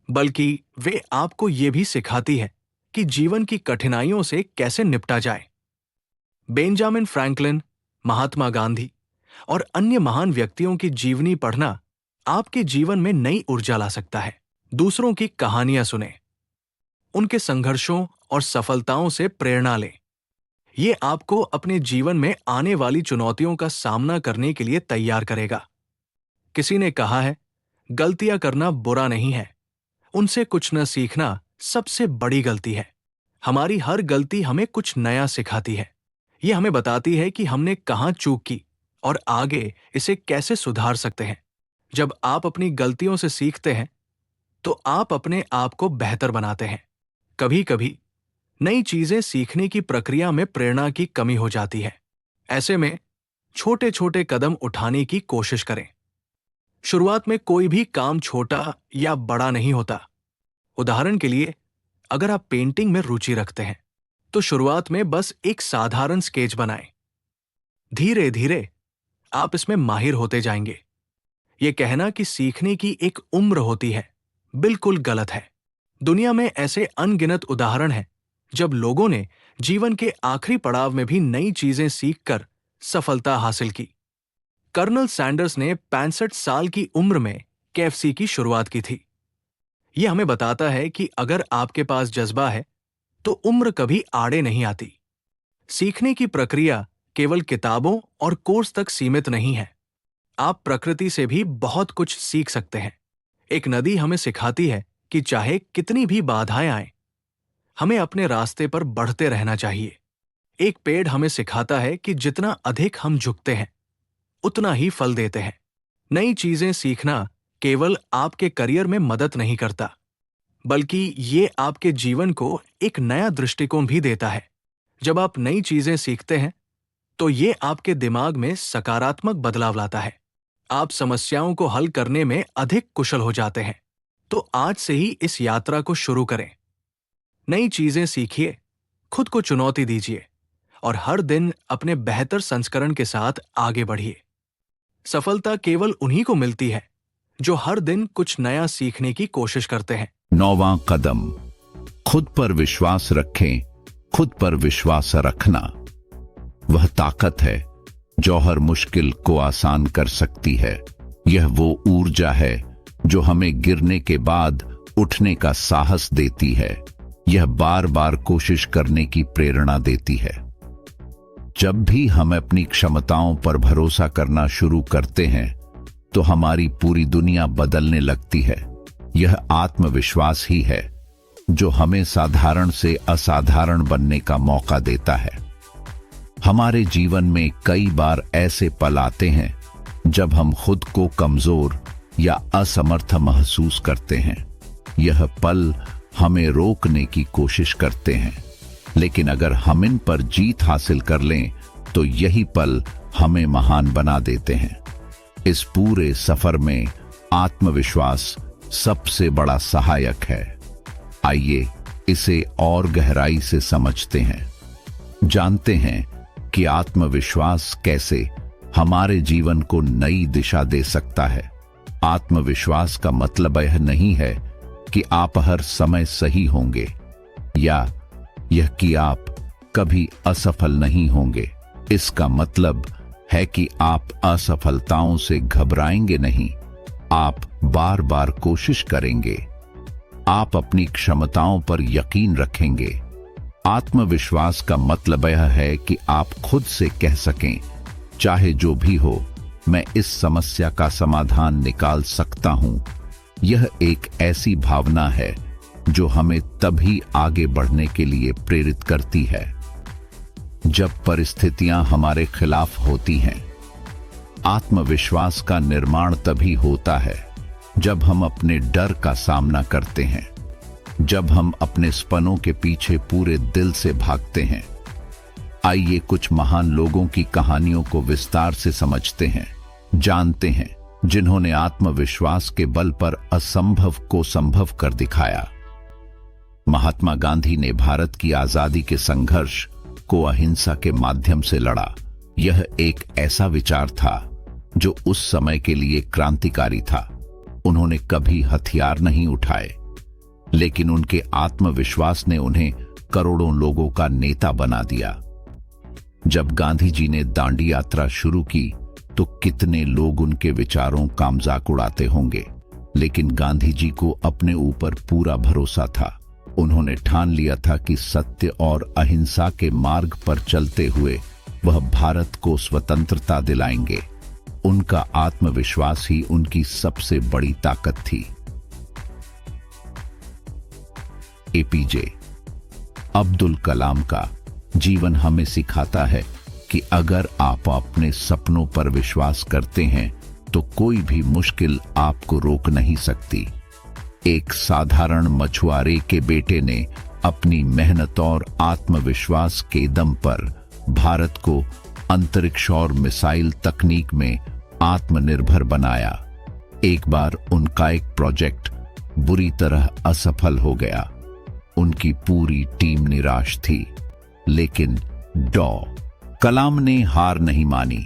बल्कि वे आपको ये भी सिखाती है कि जीवन की कठिनाइयों से कैसे निपटा जाए। बेंजामिन फ्रैंकलिन, महात्मा गांधी और अन्य महान व्यक्तियों की जीवनी पढ़ना आपके जीवन में नई ऊर्जा ला सकता है। दूसरों की कहानियां सुनें, उनके संघर्षों और सफलताओं से प्रेरणा लें। ये आपको अपने जीवन में आने वाली चुनौतियों का सामना करने के लिए तैयार करेगा। किसी ने कहा है, गलतियां करना बुरा नहीं है, उनसे कुछ न सीखना सबसे बड़ी गलती है। हमारी हर गलती हमें कुछ नया सिखाती है। ये हमें बताती है कि हमने कहाँ चूक की और आगे इसे कैसे सुधार सकते हैं। जब आप अपनी गलतियों से सीखते हैं तो आप अपने आप को बेहतर बनाते हैं। कभी कभी नई चीजें सीखने की प्रक्रिया में प्रेरणा की कमी हो जाती है। ऐसे में छोटे छोटे कदम उठाने की कोशिश करें। शुरुआत में कोई भी काम छोटा या बड़ा नहीं होता। उदाहरण के लिए, अगर आप पेंटिंग में रुचि रखते हैं तो शुरुआत में बस एक साधारण स्केच बनाएं। धीरे धीरे आप इसमें माहिर होते जाएंगे। यह कहना कि सीखने की एक उम्र होती है, बिल्कुल गलत है। दुनिया में ऐसे अनगिनत उदाहरण हैं जब लोगों ने जीवन के आखिरी पड़ाव में भी नई चीजें सीखकर सफलता हासिल की। कर्नल सैंडर्स ने 65 साल की उम्र में केएफसी की शुरुआत की थी। यह हमें बताता है कि अगर आपके पास जज्बा है तो उम्र कभी आड़े नहीं आती। सीखने की प्रक्रिया केवल किताबों और कोर्स तक सीमित नहीं है। आप प्रकृति से भी बहुत कुछ सीख सकते हैं। एक नदी हमें सिखाती है कि चाहे कितनी भी बाधाएं आएं, हमें अपने रास्ते पर बढ़ते रहना चाहिए। एक पेड़ हमें सिखाता है कि जितना अधिक हम झुकते हैं, उतना ही फल देते हैं। नई चीजें सीखना केवल आपके करियर में मदद नहीं करता, बल्कि ये आपके जीवन को एक नया दृष्टिकोण भी देता है। जब आप नई चीजें सीखते हैं तो ये आपके दिमाग में सकारात्मक बदलाव लाता है। आप समस्याओं को हल करने में अधिक कुशल हो जाते हैं। तो आज से ही इस यात्रा को शुरू करें। नई चीजें सीखिए, खुद को चुनौती दीजिए और हर दिन अपने बेहतर संस्करण के साथ आगे बढ़िए। सफलता केवल उन्हीं को मिलती है जो हर दिन कुछ नया सीखने की कोशिश करते हैं। 9वां कदम, खुद पर विश्वास रखें। खुद पर विश्वास रखना वह ताकत है जो हर मुश्किल को आसान कर सकती है। यह वो ऊर्जा है जो हमें गिरने के बाद उठने का साहस देती है। यह बार बार कोशिश करने की प्रेरणा देती है। जब भी हम अपनी क्षमताओं पर भरोसा करना शुरू करते हैं तो हमारी पूरी दुनिया बदलने लगती है। यह आत्मविश्वास ही है जो हमें साधारण से असाधारण बनने का मौका देता है। हमारे जीवन में कई बार ऐसे पल आते हैं जब हम खुद को कमजोर या असमर्थ महसूस करते हैं। यह पल हमें रोकने की कोशिश करते हैं, लेकिन अगर हम इन पर जीत हासिल कर लें तो यही पल हमें महान बना देते हैं। इस पूरे सफर में आत्मविश्वास सबसे बड़ा सहायक है। आइए इसे और गहराई से समझते हैं, जानते हैं कि आत्मविश्वास कैसे हमारे जीवन को नई दिशा दे सकता है। आत्मविश्वास का मतलब यह नहीं है कि आप हर समय सही होंगे या यह कि आप कभी असफल नहीं होंगे। इसका मतलब है कि आप असफलताओं से घबराएंगे नहीं, आप बार बार कोशिश करेंगे, आप अपनी क्षमताओं पर यकीन रखेंगे। आत्मविश्वास का मतलब यह है कि आप खुद से कह सकें, चाहे जो भी हो, मैं इस समस्या का समाधान निकाल सकता हूं। यह एक ऐसी भावना है जो हमें तभी आगे बढ़ने के लिए प्रेरित करती है जब परिस्थितियां हमारे खिलाफ होती हैं। आत्मविश्वास का निर्माण तभी होता है जब हम अपने डर का सामना करते हैं, जब हम अपने सपनों के पीछे पूरे दिल से भागते हैं। आइए कुछ महान लोगों की कहानियों को विस्तार से समझते हैं, जानते हैं जिन्होंने आत्मविश्वास के बल पर असंभव को संभव कर दिखाया। महात्मा गांधी ने भारत की आजादी के संघर्ष को अहिंसा के माध्यम से लड़ा। यह एक ऐसा विचार था जो उस समय के लिए क्रांतिकारी था। उन्होंने कभी हथियार नहीं उठाए, लेकिन उनके आत्मविश्वास ने उन्हें करोड़ों लोगों का नेता बना दिया। जब गांधी जी ने दांडी यात्रा शुरू की तो कितने लोग उनके विचारों का मजाक उड़ाते होंगे, लेकिन गांधी जी को अपने ऊपर पूरा भरोसा था। उन्होंने ठान लिया था कि सत्य और अहिंसा के मार्ग पर चलते हुए वह भारत को स्वतंत्रता दिलाएंगे। उनका आत्मविश्वास ही उनकी सबसे बड़ी ताकत थी। एपीजे अब्दुल कलाम का जीवन हमें सिखाता है कि अगर आप अपने सपनों पर विश्वास करते हैं तो कोई भी मुश्किल आपको रोक नहीं सकती। एक साधारण मछुआरे के बेटे ने अपनी मेहनत और आत्मविश्वास के दम पर भारत को अंतरिक्ष और मिसाइल तकनीक में आत्मनिर्भर बनाया। एक बार उनका एक प्रोजेक्ट बुरी तरह असफल हो गया। उनकी पूरी टीम निराश थी, लेकिन कलाम ने हार नहीं मानी।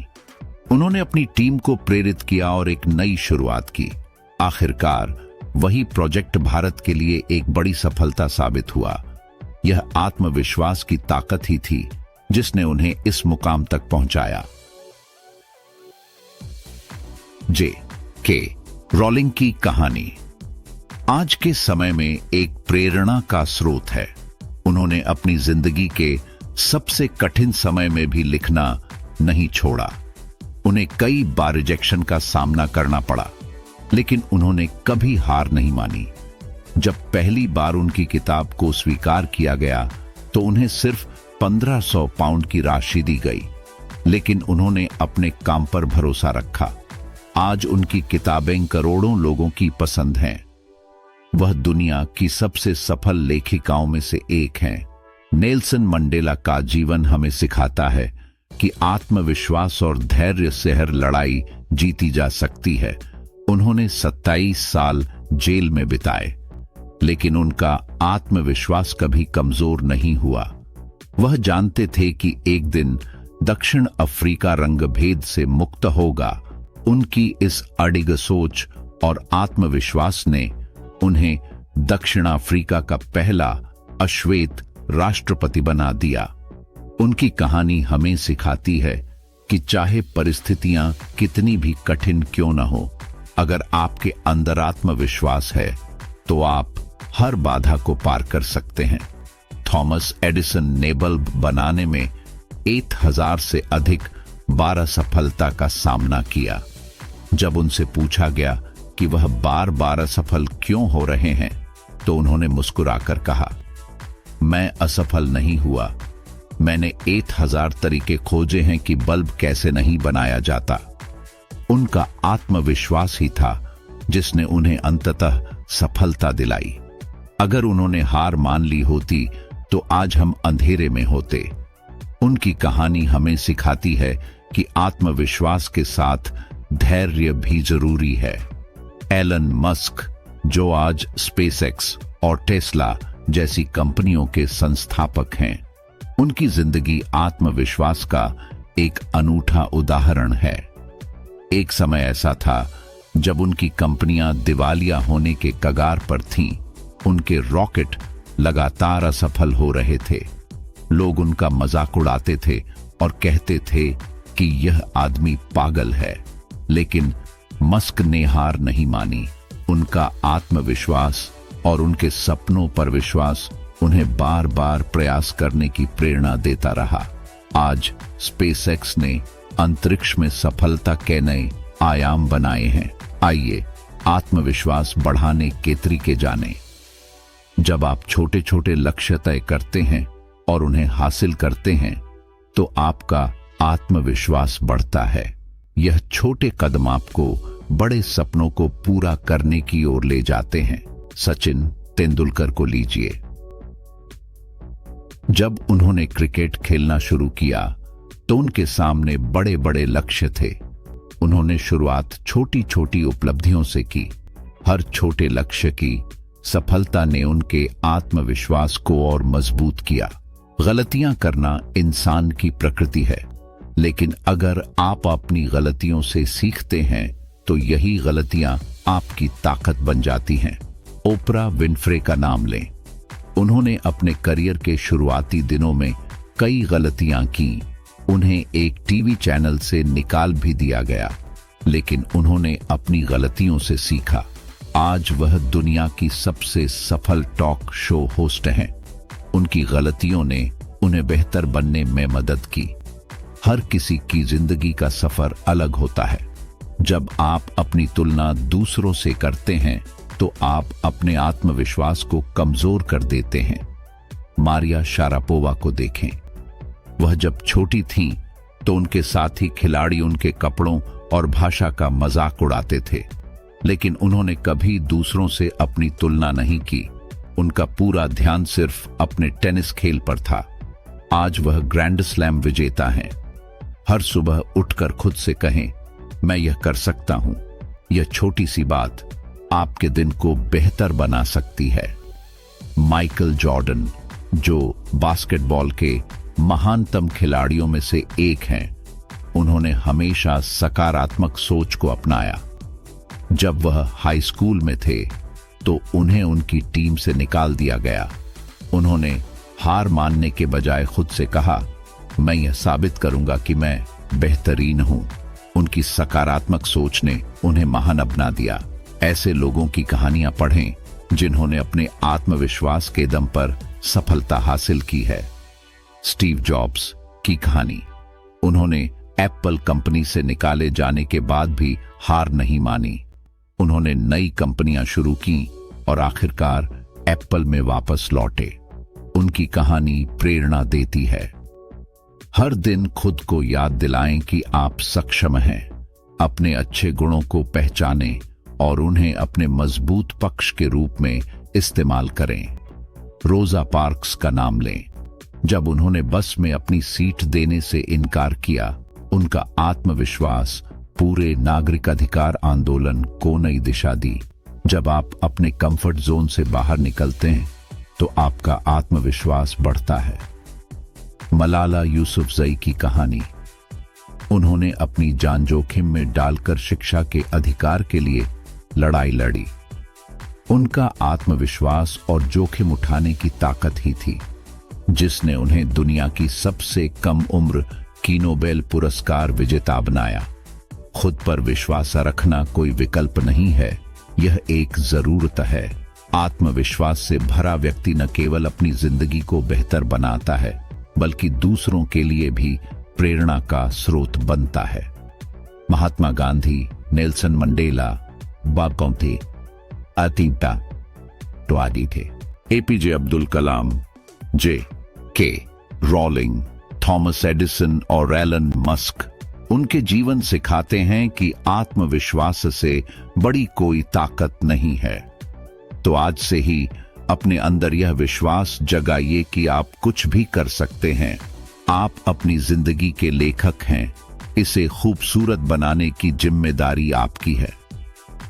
उन्होंने अपनी टीम को प्रेरित किया और एक नई शुरुआत की। आखिरकार वही प्रोजेक्ट भारत के लिए एक बड़ी सफलता साबित हुआ। यह आत्मविश्वास की ताकत ही थी जिसने उन्हें इस मुकाम तक पहुंचाया। जे.के. रॉलिंग की कहानी आज के समय में एक प्रेरणा का स्रोत है। उन्होंने अपनी जिंदगी के सबसे कठिन समय में भी लिखना नहीं छोड़ा। उन्हें कई बार रिजेक्शन का सामना करना पड़ा, लेकिन उन्होंने कभी हार नहीं मानी। जब पहली बार उनकी किताब को स्वीकार किया गया तो उन्हें सिर्फ 1500 पाउंड की राशि दी गई, लेकिन उन्होंने अपने काम पर भरोसा रखा। आज उनकी किताबें करोड़ों लोगों की पसंद हैं। वह दुनिया की सबसे सफल लेखिकाओं में से एक हैं। नेल्सन मंडेला का जीवन हमें सिखाता है कि आत्मविश्वास और धैर्य से हर लड़ाई जीती जा सकती है। उन्होंने 27 साल जेल में बिताए, लेकिन उनका आत्मविश्वास कभी कमजोर नहीं हुआ। वह जानते थे कि एक दिन दक्षिण अफ्रीका रंगभेद से मुक्त होगा। उनकी इस अडिग सोच और आत्मविश्वास ने उन्हें दक्षिण अफ्रीका का पहला अश्वेत राष्ट्रपति बना दिया। उनकी कहानी हमें सिखाती है कि चाहे परिस्थितियां कितनी भी कठिन क्यों न हो, अगर आपके अंदर आत्मविश्वास है तो आप हर बाधा को पार कर सकते हैं। थॉमस एडिसन ने बल्ब बनाने में 1000 से अधिक 12 सफलता का सामना किया। जब उनसे पूछा गया कि वह बार बार असफल क्यों हो रहे हैं, तो उन्होंने मुस्कुराकर कहा, मैं असफल नहीं हुआ, मैंने 1000 तरीके खोजे हैं कि बल्ब कैसे नहीं बनाया जाता। उनका आत्मविश्वास ही था जिसने उन्हें अंततः सफलता दिलाई। अगर उन्होंने हार मान ली होती तो आज हम अंधेरे में होते। उनकी कहानी हमें सिखाती है कि आत्मविश्वास के साथ धैर्य भी जरूरी है। एलन मस्क, जो आज स्पेसएक्स और टेस्ला जैसी कंपनियों के संस्थापक हैं, उनकी जिंदगी आत्मविश्वास का एक अनूठा उदाहरण है। एक समय ऐसा था जब उनकी कंपनियां दिवालिया होने के कगार पर थीं। उनके रॉकेट लगातार असफल हो रहे थे। लोग उनका मजाक उड़ाते थे और कहते थे कि यह आदमी पागल है, लेकिन मस्क ने हार नहीं मानी। उनका आत्मविश्वास और उनके सपनों पर विश्वास उन्हें बार बार प्रयास करने की प्रेरणा देता रहा। आज स्पेसएक्स ने अंतरिक्ष में सफलता के नए आयाम बनाए हैं। आइए आत्मविश्वास बढ़ाने के तरीके जानें। जब आप छोटे छोटे लक्ष्य तय करते हैं और उन्हें हासिल करते हैं तो आपका आत्मविश्वास बढ़ता है। यह छोटे कदम आपको बड़े सपनों को पूरा करने की ओर ले जाते हैं। सचिन तेंदुलकर को लीजिए। जब उन्होंने क्रिकेट खेलना शुरू किया तो उनके सामने बड़े बड़े लक्ष्य थे। उन्होंने शुरुआत छोटी छोटी उपलब्धियों से की। हर छोटे लक्ष्य की सफलता ने उनके आत्मविश्वास को और मजबूत किया। गलतियां करना इंसान की प्रकृति है, लेकिन अगर आप अपनी गलतियों से सीखते हैं तो यही गलतियां आपकी ताकत बन जाती हैं। ओपरा विनफ्रे का नाम लें। उन्होंने अपने करियर के शुरुआती दिनों में कई गलतियां की। उन्हें एक टीवी चैनल से निकाल भी दिया गया, लेकिन उन्होंने अपनी गलतियों से सीखा। आज वह दुनिया की सबसे सफल टॉक शो होस्ट हैं। उनकी गलतियों ने उन्हें बेहतर बनने में मदद की। हर किसी की जिंदगी का सफर अलग होता है। जब आप अपनी तुलना दूसरों से करते हैं तो आप अपने आत्मविश्वास को कमजोर कर देते हैं। मारिया शारापोवा को देखें। वह जब छोटी थीं तो उनके साथी खिलाड़ी उनके कपड़ों और भाषा का मजाक उड़ाते थे, लेकिन उन्होंने कभी दूसरों से अपनी तुलना नहीं की। उनका पूरा ध्यान सिर्फ अपने टेनिस खेल पर था। आज वह ग्रैंड स्लैम विजेता हैं। हर सुबह उठकर खुद से कहें, मैं यह कर सकता हूं। यह छोटी सी बात आपके दिन को बेहतर बना सकती है। माइकल जॉर्डन, जो बास्केटबॉल के महानतम खिलाड़ियों में से एक हैं, उन्होंने हमेशा सकारात्मक सोच को अपनाया। जब वह हाई स्कूल में थे तो उन्हें उनकी टीम से निकाल दिया गया। उन्होंने हार मानने के बजाय खुद से कहा, मैं यह साबित करूंगा कि मैं बेहतरीन हूं। उनकी सकारात्मक सोच ने उन्हें महान बना दिया। ऐसे लोगों की कहानियां पढ़ें जिन्होंने अपने आत्मविश्वास के दम पर सफलता हासिल की है। स्टीव जॉब्स की कहानी। उन्होंने एप्पल कंपनी से निकाले जाने के बाद भी हार नहीं मानी। उन्होंने नई कंपनियां शुरू की और आखिरकार एप्पल में वापस लौटे। उनकी कहानी प्रेरणा देती है। हर दिन खुद को याद दिलाएं कि आप सक्षम हैं। अपने अच्छे गुणों को पहचानें और उन्हें अपने मजबूत पक्ष के रूप में इस्तेमाल करें। रोजा पार्क्स का नाम लें। जब उन्होंने बस में अपनी सीट देने से इनकार किया, उनका आत्मविश्वास पूरे नागरिक अधिकार आंदोलन को नई दिशा दी। जब आप अपने कंफर्ट जोन से बाहर निकलते हैं तो आपका आत्मविश्वास बढ़ता है। मलाला यूसुफजई की कहानी। उन्होंने अपनी जान जोखिम में डालकर शिक्षा के अधिकार के लिए लड़ाई लड़ी। उनका आत्मविश्वास और जोखिम उठाने की ताकत ही थी जिसने उन्हें दुनिया की सबसे कम उम्र की नोबेल पुरस्कार विजेता बनाया। खुद पर विश्वास रखना कोई विकल्प नहीं है, यह एक जरूरत है। आत्मविश्वास से भरा व्यक्ति न केवल अपनी जिंदगी को बेहतर बनाता है, बल्कि दूसरों के लिए भी प्रेरणा का स्रोत बनता है। महात्मा गांधी, नेल्सन मंडेला, बागौती अतीता तो आदि थे। APJ Abdul Kalam, JK. Rolling, Thomas Edison और एलन मस्क उनके जीवन सिखाते हैं कि आत्मविश्वास से बड़ी कोई ताकत नहीं है। तो आज से ही अपने अंदर यह विश्वास जगाइए कि आप कुछ भी कर सकते हैं। आप अपनी जिंदगी के लेखक हैं। इसे खूबसूरत बनाने की जिम्मेदारी आपकी है।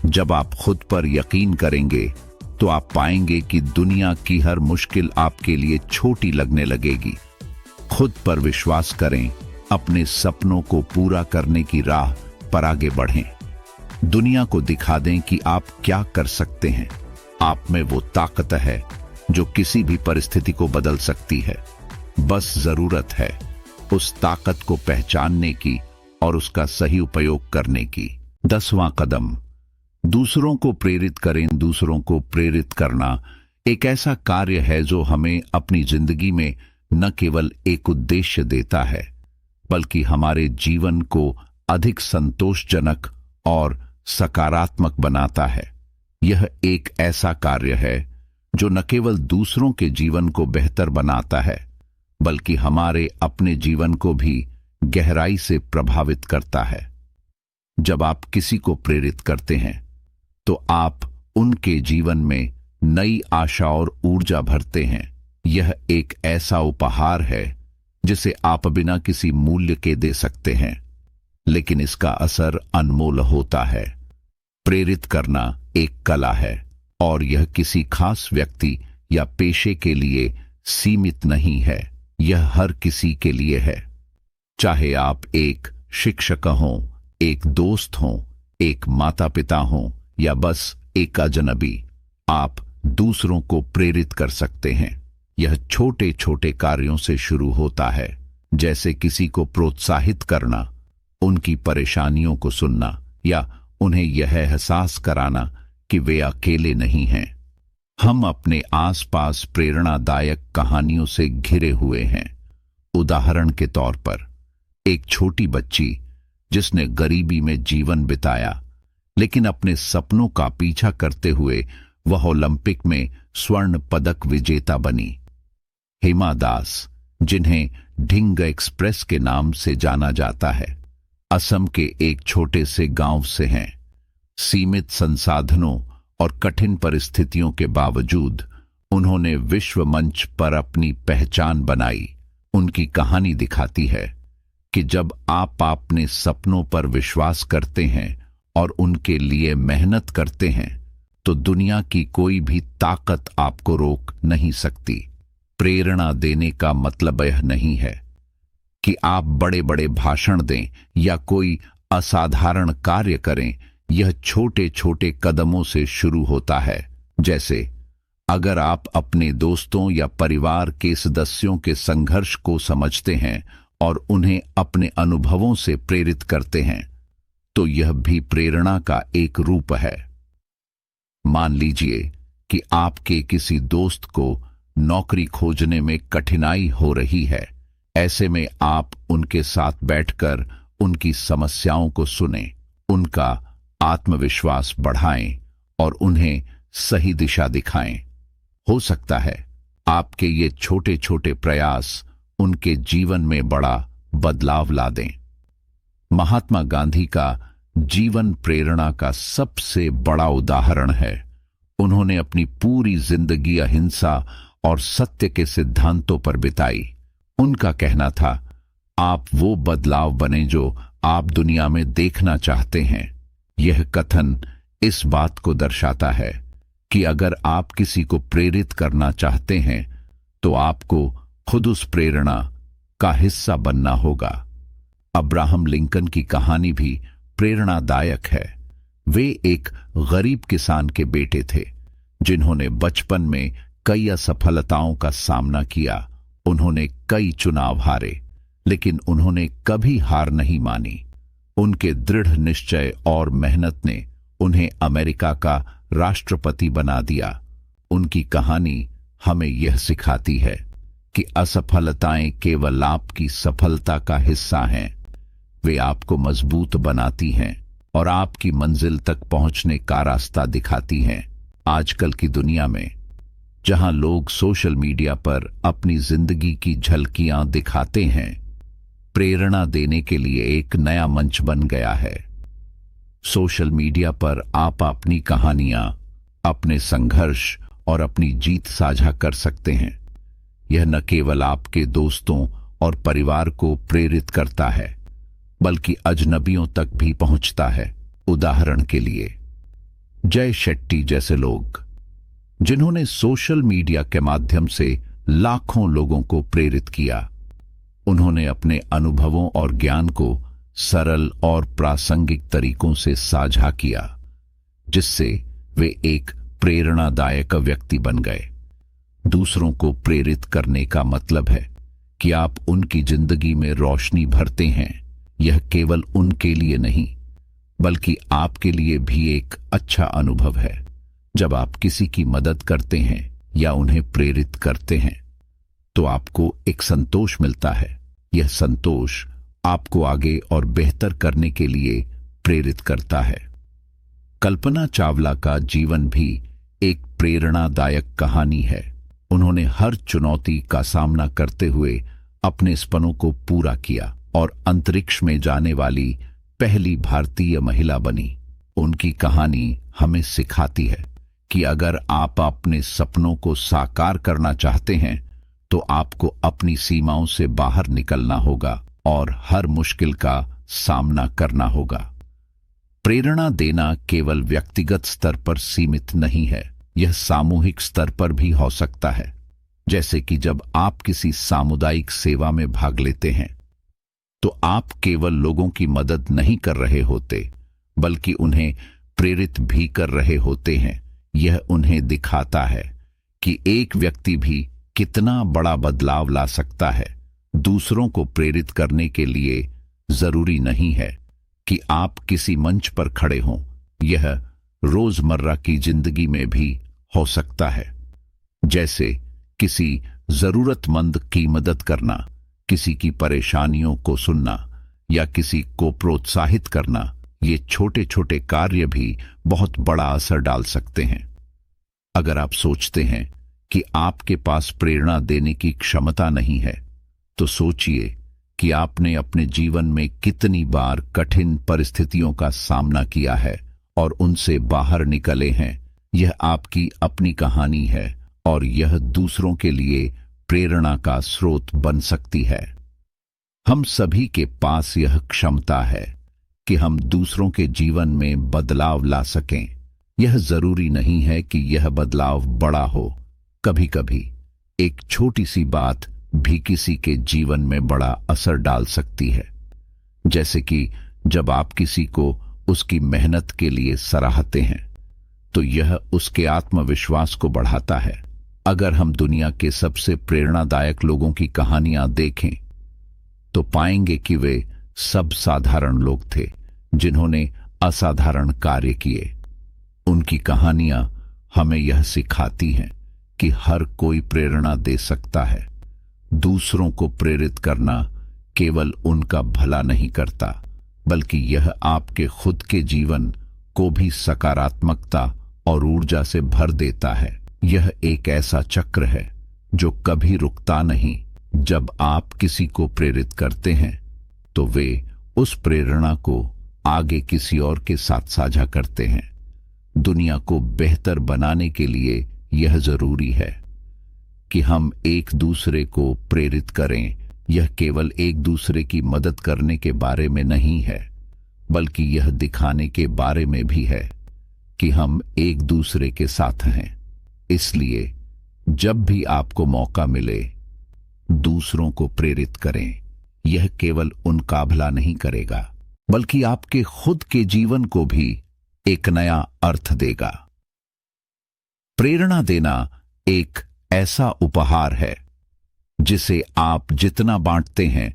जब आप खुद पर यकीन करेंगे तो आप पाएंगे कि दुनिया की हर मुश्किल आपके लिए छोटी लगने लगेगी। खुद पर विश्वास करें, अपने सपनों को पूरा करने की राह पर आगे बढ़ें। दुनिया को दिखा दें कि आप क्या कर सकते हैं। आप में वो ताकत है जो किसी भी परिस्थिति को बदल सकती है। बस जरूरत है उस ताकत को पहचानने की और उसका सही उपयोग करने की। 10वां कदम, दूसरों को प्रेरित करें। दूसरों को प्रेरित करना एक ऐसा कार्य है जो हमें अपनी जिंदगी में न केवल एक उद्देश्य देता है, बल्कि हमारे जीवन को अधिक संतोषजनक और सकारात्मक बनाता है। यह एक ऐसा कार्य है जो न केवल दूसरों के जीवन को बेहतर बनाता है, बल्कि हमारे अपने जीवन को भी गहराई से प्रभावित करता है। जब आप किसी को प्रेरित करते हैं तो आप उनके जीवन में नई आशा और ऊर्जा भरते हैं। यह एक ऐसा उपहार है जिसे आप बिना किसी मूल्य के दे सकते हैं, लेकिन इसका असर अनमोल होता है। प्रेरित करना एक कला है और यह किसी खास व्यक्ति या पेशे के लिए सीमित नहीं है। यह हर किसी के लिए है। चाहे आप एक शिक्षक हों, एक दोस्त हों, एक माता पिता हों या बस एक अजनबी, आप दूसरों को प्रेरित कर सकते हैं। यह छोटे छोटे कार्यों से शुरू होता है, जैसे किसी को प्रोत्साहित करना, उनकी परेशानियों को सुनना या उन्हें यह एहसास कराना कि वे अकेले नहीं हैं। हम अपने आसपास प्रेरणादायक कहानियों से घिरे हुए हैं। उदाहरण के तौर पर एक छोटी बच्ची जिसने गरीबी में जीवन बिताया, लेकिन अपने सपनों का पीछा करते हुए वह ओलंपिक में स्वर्ण पदक विजेता बनी। हिमा दास, जिन्हें ढिंग एक्सप्रेस के नाम से जाना जाता है, असम के एक छोटे से गांव से हैं। सीमित संसाधनों और कठिन परिस्थितियों के बावजूद उन्होंने विश्व मंच पर अपनी पहचान बनाई। उनकी कहानी दिखाती है कि जब आप अपने सपनों पर विश्वास करते हैं और उनके लिए मेहनत करते हैं तो दुनिया की कोई भी ताकत आपको रोक नहीं सकती। प्रेरणा देने का मतलब यह नहीं है कि आप बड़े बड़े भाषण दें या कोई असाधारण कार्य करें। यह छोटे छोटे कदमों से शुरू होता है। जैसे अगर आप अपने दोस्तों या परिवार के सदस्यों के संघर्ष को समझते हैं और उन्हें अपने अनुभवों से प्रेरित करते हैं, तो यह भी प्रेरणा का एक रूप है। मान लीजिए कि आपके किसी दोस्त को नौकरी खोजने में कठिनाई हो रही है। ऐसे में आप उनके साथ बैठकर उनकी समस्याओं को सुनें, उनका आत्मविश्वास बढ़ाएं और उन्हें सही दिशा दिखाएं। हो सकता है आपके ये छोटे छोटे प्रयास उनके जीवन में बड़ा बदलाव ला दें। महात्मा गांधी का जीवन प्रेरणा का सबसे बड़ा उदाहरण है। उन्होंने अपनी पूरी जिंदगी अहिंसा और सत्य के सिद्धांतों पर बिताई। उनका कहना था, आप वो बदलाव बने जो आप दुनिया में देखना चाहते हैं। यह कथन इस बात को दर्शाता है कि अगर आप किसी को प्रेरित करना चाहते हैं तो आपको खुद उस प्रेरणा का हिस्सा बनना होगा। अब्राहम लिंकन की कहानी भी प्रेरणादायक है। वे एक गरीब किसान के बेटे थे जिन्होंने बचपन में कई असफलताओं का सामना किया। उन्होंने कई चुनाव हारे, लेकिन उन्होंने कभी हार नहीं मानी। उनके दृढ़ निश्चय और मेहनत ने उन्हें अमेरिका का राष्ट्रपति बना दिया। उनकी कहानी हमें यह सिखाती है कि असफलताएं केवल आपकी सफलता का हिस्सा हैं। वे आपको मजबूत बनाती हैं और आपकी मंजिल तक पहुंचने का रास्ता दिखाती हैं। आजकल की दुनिया में जहां लोग सोशल मीडिया पर अपनी जिंदगी की झलकियां दिखाते हैं, प्रेरणा देने के लिए एक नया मंच बन गया है। सोशल मीडिया पर आप अपनी कहानियां, अपने संघर्ष और अपनी जीत साझा कर सकते हैं। यह न केवल आपके दोस्तों और परिवार को प्रेरित करता है, बल्कि अजनबियों तक भी पहुंचता है। उदाहरण के लिए जय शेट्टी जैसे लोग, जिन्होंने सोशल मीडिया के माध्यम से लाखों लोगों को प्रेरित किया। उन्होंने अपने अनुभवों और ज्ञान को सरल और प्रासंगिक तरीकों से साझा किया, जिससे वे एक प्रेरणादायक व्यक्ति बन गए। दूसरों को प्रेरित करने का मतलब है कि आप उनकी जिंदगी में रोशनी भरते हैं। यह केवल उनके लिए नहीं, बल्कि आपके लिए भी एक अच्छा अनुभव है। जब आप किसी की मदद करते हैं या उन्हें प्रेरित करते हैं, तो आपको एक संतोष मिलता है। यह संतोष आपको आगे और बेहतर करने के लिए प्रेरित करता है। कल्पना चावला का जीवन भी एक प्रेरणादायक कहानी है। उन्होंने हर चुनौती का सामना करते हुए अपने सपनों को पूरा किया और अंतरिक्ष में जाने वाली पहली भारतीय महिला बनी। उनकी कहानी हमें सिखाती है कि अगर आप अपने सपनों को साकार करना चाहते हैं तो आपको अपनी सीमाओं से बाहर निकलना होगा और हर मुश्किल का सामना करना होगा। प्रेरणा देना केवल व्यक्तिगत स्तर पर सीमित नहीं है, यह सामूहिक स्तर पर भी हो सकता है। जैसे कि जब आप किसी सामुदायिक सेवा में भाग लेते हैं, तो आप केवल लोगों की मदद नहीं कर रहे होते, बल्कि उन्हें प्रेरित भी कर रहे होते हैं। यह उन्हें दिखाता है कि एक व्यक्ति भी कितना बड़ा बदलाव ला सकता है दूसरों को प्रेरित करने के लिए जरूरी नहीं है कि आप किसी मंच पर खड़े हों। यह रोजमर्रा की जिंदगी में भी हो सकता है, जैसे किसी जरूरतमंद की मदद करना, किसी की परेशानियों को सुनना या किसी को प्रोत्साहित करना। ये छोटे छोटे कार्य भी बहुत बड़ा असर डाल सकते हैं। अगर आप सोचते हैं कि आपके पास प्रेरणा देने की क्षमता नहीं है, तो सोचिए कि आपने अपने जीवन में कितनी बार कठिन परिस्थितियों का सामना किया है और उनसे बाहर निकले हैं। यह आपकी अपनी कहानी है और यह दूसरों के लिए प्रेरणा का स्रोत बन सकती है। हम सभी के पास यह क्षमता है कि हम दूसरों के जीवन में बदलाव ला सकें। यह जरूरी नहीं है कि यह बदलाव बड़ा हो। कभी कभी एक छोटी सी बात भी किसी के जीवन में बड़ा असर डाल सकती है, जैसे कि जब आप किसी को उसकी मेहनत के लिए सराहते हैं, तो यह उसके आत्मविश्वास को बढ़ाता है। अगर हम दुनिया के सबसे प्रेरणादायक लोगों की कहानियां देखें, तो पाएंगे कि वे सब साधारण लोग थे जिन्होंने असाधारण कार्य किए। उनकी कहानियां हमें यह सिखाती हैं कि हर कोई प्रेरणा दे सकता है। दूसरों को प्रेरित करना केवल उनका भला नहीं करता, बल्कि यह आपके खुद के जीवन को भी सकारात्मकता और ऊर्जा से भर देता है। यह एक ऐसा चक्र है जो कभी रुकता नहीं। जब आप किसी को प्रेरित करते हैं, तो वे उस प्रेरणा को आगे किसी और के साथ साझा करते हैं। दुनिया को बेहतर बनाने के लिए यह जरूरी है कि हम एक दूसरे को प्रेरित करें। यह केवल एक दूसरे की मदद करने के बारे में नहीं है, बल्कि यह दिखाने के बारे में भी है कि हम एक दूसरे के साथ हैं। इसलिए जब भी आपको मौका मिले, दूसरों को प्रेरित करें। यह केवल उनका भला नहीं करेगा, बल्कि आपके खुद के जीवन को भी एक नया अर्थ देगा। प्रेरणा देना एक ऐसा उपहार है जिसे आप जितना बांटते हैं,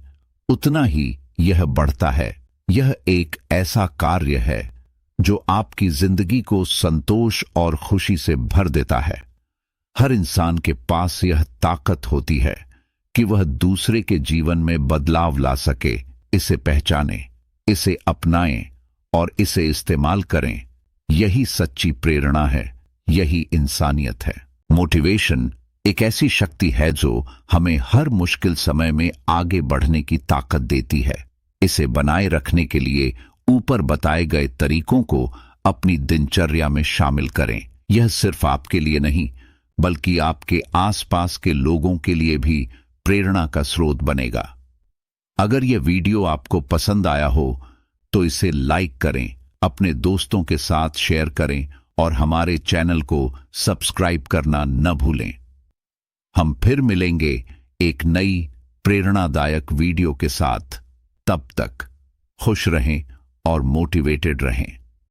उतना ही यह बढ़ता है। यह एक ऐसा कार्य है जो आपकी जिंदगी को संतोष और खुशी से भर देता है। हर इंसान के पास यह ताकत होती है कि वह दूसरे के जीवन में बदलाव ला सके। इसे पहचानें, इसे अपनाएं और इसे इस्तेमाल करें। यही सच्ची प्रेरणा है, यही इंसानियत है। मोटिवेशन एक ऐसी शक्ति है जो हमें हर मुश्किल समय में आगे बढ़ने की ताकत देती है। इसे बनाए रखने के लिए ऊपर बताए गए तरीकों को अपनी दिनचर्या में शामिल करें। यह सिर्फ आपके लिए नहीं, बल्कि आपके आसपास के लोगों के लिए भी प्रेरणा का स्रोत बनेगा। अगर यह वीडियो आपको पसंद आया हो तो इसे लाइक करें, अपने दोस्तों के साथ शेयर करें और हमारे चैनल को सब्सक्राइब करना न भूलें। हम फिर मिलेंगे एक नई प्रेरणादायक वीडियो के साथ। तब तक खुश रहें और मोटिवेटेड रहें।